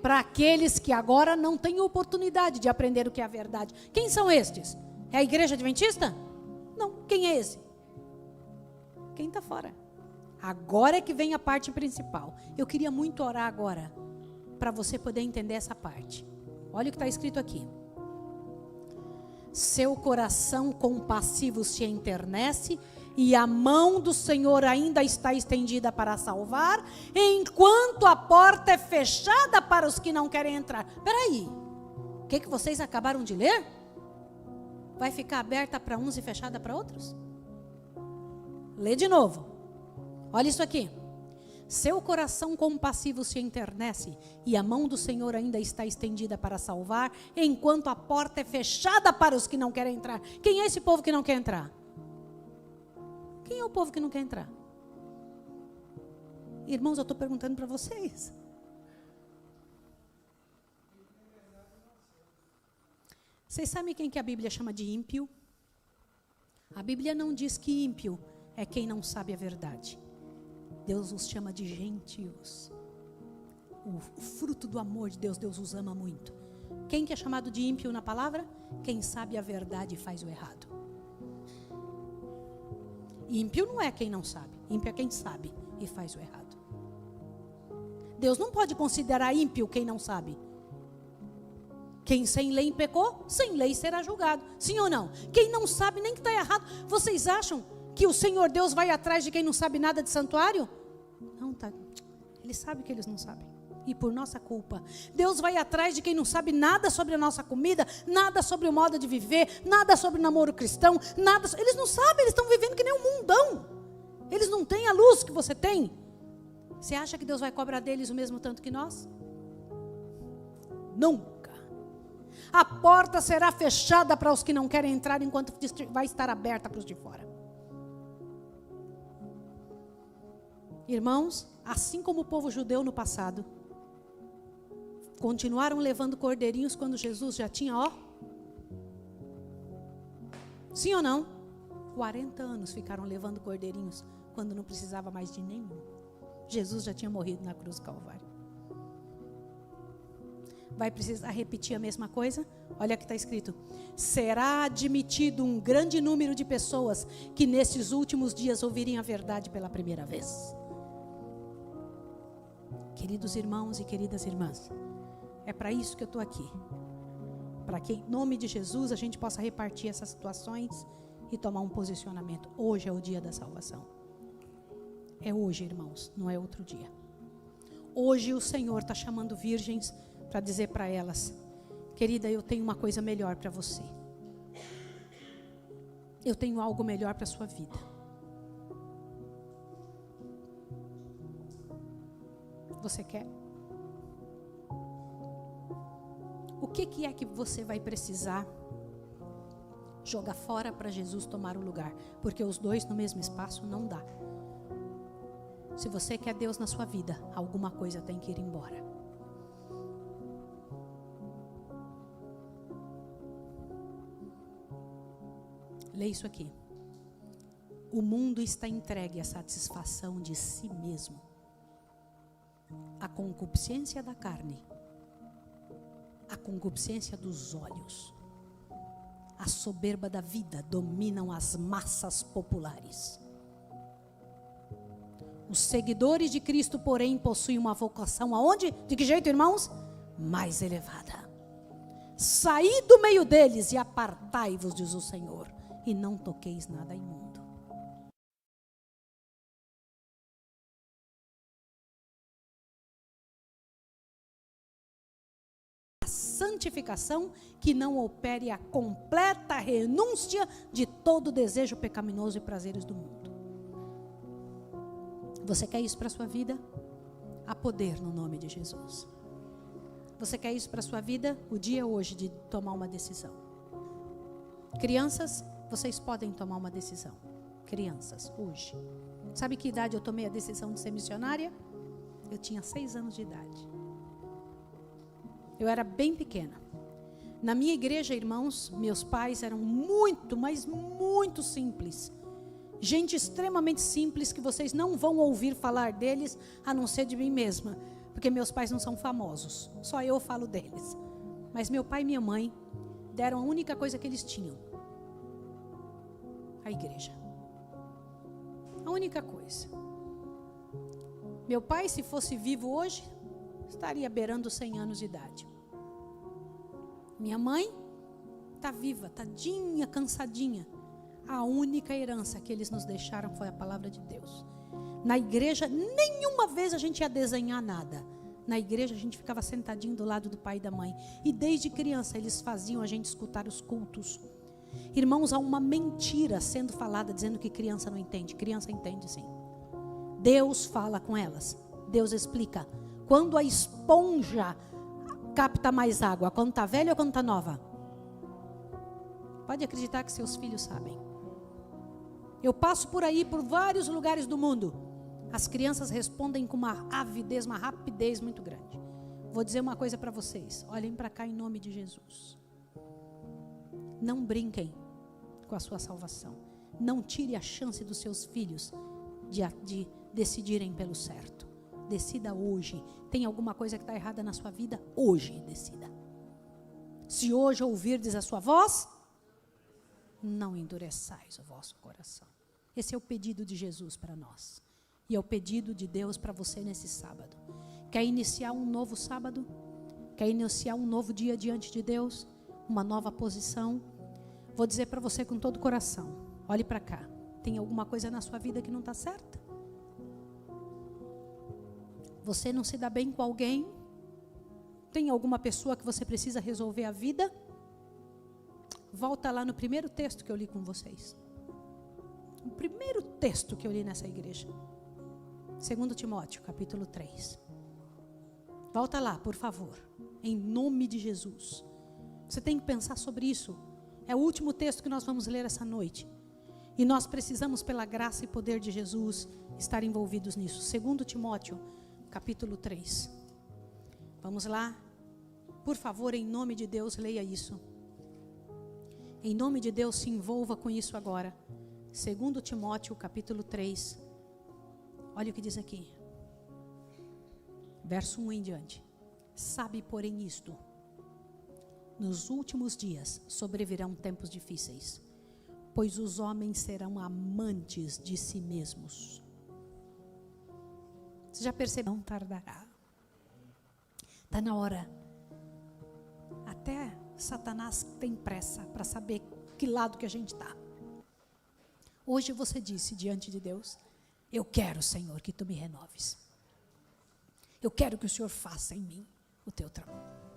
Para aqueles que agora não têm oportunidade de aprender o que é a verdade. Quem são estes? É a igreja adventista? Não. Quem é esse? Quem está fora. Agora é que vem a parte principal. Eu queria muito orar agora, para você poder entender essa parte. Olha o que está escrito aqui. Seu coração compassivo se enternece e a mão do Senhor ainda está estendida para salvar, enquanto a porta é fechada para os que não querem entrar. Espera aí, o que vocês acabaram de ler? Vai ficar aberta para uns e fechada para outros? Lê de novo. Olha isso aqui. Seu coração compassivo se enternece e a mão do Senhor ainda está estendida para salvar, enquanto a porta é fechada para os que não querem entrar. Quem é esse povo que não quer entrar? Quem é o povo que não quer entrar? Irmãos, eu estou perguntando para vocês. Vocês sabem quem que a Bíblia chama de ímpio? A Bíblia não diz que ímpio é quem não sabe a verdade. Deus os chama de gentios. O fruto do amor de Deus, Deus os ama muito. Quem que é chamado de ímpio na palavra? Quem sabe a verdade e faz o errado. Ímpio não é quem não sabe. Ímpio é quem sabe e faz o errado. Deus não pode considerar ímpio quem não sabe. Quem sem lei pecou, sem lei será julgado. Sim ou não? Quem não sabe nem que está errado. Vocês acham que o Senhor Deus vai atrás de quem não sabe nada de santuário? Não, tá. Ele sabe que eles não sabem. E por nossa culpa. Deus vai atrás de quem não sabe nada sobre a nossa comida, nada sobre o modo de viver, nada sobre o namoro cristão, nada. Eles não sabem, eles estão vivendo que nem um mundão. Eles não têm a luz que você tem. Você acha que Deus vai cobrar deles o mesmo tanto que nós? Nunca. A porta será fechada para os que não querem entrar, enquanto vai estar aberta para os de fora. Irmãos, assim como o povo judeu no passado, continuaram levando cordeirinhos quando Jesus já tinha, sim ou não? 40 anos ficaram levando cordeirinhos quando não precisava mais de nenhum. Jesus já tinha morrido na cruz do Calvário. Vai precisar repetir a mesma coisa? Olha que está escrito: será admitido um grande número de pessoas que nesses últimos dias ouvirem a verdade pela primeira vez. Queridos irmãos e queridas irmãs, é para isso que eu estou aqui. Para que em nome de Jesus a gente possa repartir essas situações e tomar um posicionamento. Hoje é o dia da salvação. É hoje, irmãos, não é outro dia. Hoje o Senhor está chamando virgens para dizer para elas: querida, eu tenho uma coisa melhor para você. Eu tenho algo melhor para a sua vida. Você quer? O que é que você vai precisar jogar fora para Jesus tomar o lugar? Porque os dois no mesmo espaço não dá. Se você quer Deus na sua vida, alguma coisa tem que ir embora. Lê isso aqui. O mundo está entregue à satisfação de si mesmo. A concupiscência da carne, a concupiscência dos olhos, a soberba da vida dominam as massas populares. Os seguidores de Cristo, porém, possuem uma vocação aonde? De que jeito, irmãos? Mais elevada. Saí do meio deles e apartai-vos, diz o Senhor, e não toqueis nada imundo. Santificação que não opere a completa renúncia de todo desejo pecaminoso e prazeres do mundo. Você quer isso para a sua vida? Há poder no nome de Jesus. Você quer isso para a sua vida? O dia é hoje de tomar uma decisão. Crianças, vocês podem tomar uma decisão. Crianças, hoje. Sabe que idade eu tomei a decisão de ser missionária? Eu tinha 6 anos de idade. Eu era bem pequena. Na minha igreja, irmãos, meus pais eram muito, mas muito simples. Gente extremamente simples que vocês não vão ouvir falar deles, a não ser de mim mesma. Porque meus pais não são famosos. Só eu falo deles. Mas meu pai e minha mãe deram a única coisa que eles tinham. A igreja. A única coisa. Meu pai, se fosse vivo hoje, estaria beirando 100 anos de idade. Minha mãe está viva, tadinha, cansadinha. A única herança que eles nos deixaram foi a palavra de Deus. Na igreja, nenhuma vez a gente ia desenhar nada. Na igreja a gente ficava sentadinho do lado do pai e da mãe. E desde criança eles faziam a gente escutar os cultos. Irmãos, há uma mentira sendo falada dizendo que criança não entende. Criança entende sim. Deus fala com elas. Deus explica. Quando a esponja capta mais água, quando está velha ou quando está nova? Pode acreditar que seus filhos sabem. Eu passo por aí, por vários lugares do mundo. As crianças respondem com uma avidez, uma rapidez muito grande. Vou dizer uma coisa para vocês. Olhem para cá em nome de Jesus. Não brinquem com a sua salvação. Não tire a chance dos seus filhos de decidirem pelo certo. Decida hoje. Tem alguma coisa que está errada na sua vida? Hoje decida. Se hoje ouvirdes a sua voz, não endureçais o vosso coração. Esse é o pedido de Jesus para nós. E é o pedido de Deus para você nesse sábado. Quer iniciar um novo sábado? Quer iniciar um novo dia diante de Deus? Uma nova posição? Vou dizer para você com todo o coração. Olhe para cá. Tem alguma coisa na sua vida que não está certa? Você não se dá bem com alguém? Tem alguma pessoa que você precisa resolver a vida? Volta lá no primeiro texto que eu li com vocês. O primeiro texto que eu li nessa igreja. 2 Timóteo, capítulo 3. Volta lá, por favor. Em nome de Jesus. Você tem que pensar sobre isso. É o último texto que nós vamos ler essa noite. E nós precisamos, pela graça e poder de Jesus, estar envolvidos nisso. 2 Timóteo, capítulo 3. Vamos lá? Por favor, em nome de Deus, leia isso. Em nome de Deus, se envolva com isso agora. 2 Timóteo, capítulo 3. Olha o que diz aqui. Verso 1 em diante. Sabe, porém, isto: nos últimos dias sobrevirão tempos difíceis, pois os homens serão amantes de si mesmos. Você já percebeu? Não tardará. Está na hora. Até Satanás tem pressa para saber que lado que a gente está. Hoje você disse diante de Deus: eu quero, Senhor, que tu me renoves. Eu quero que o Senhor faça em mim o teu trabalho.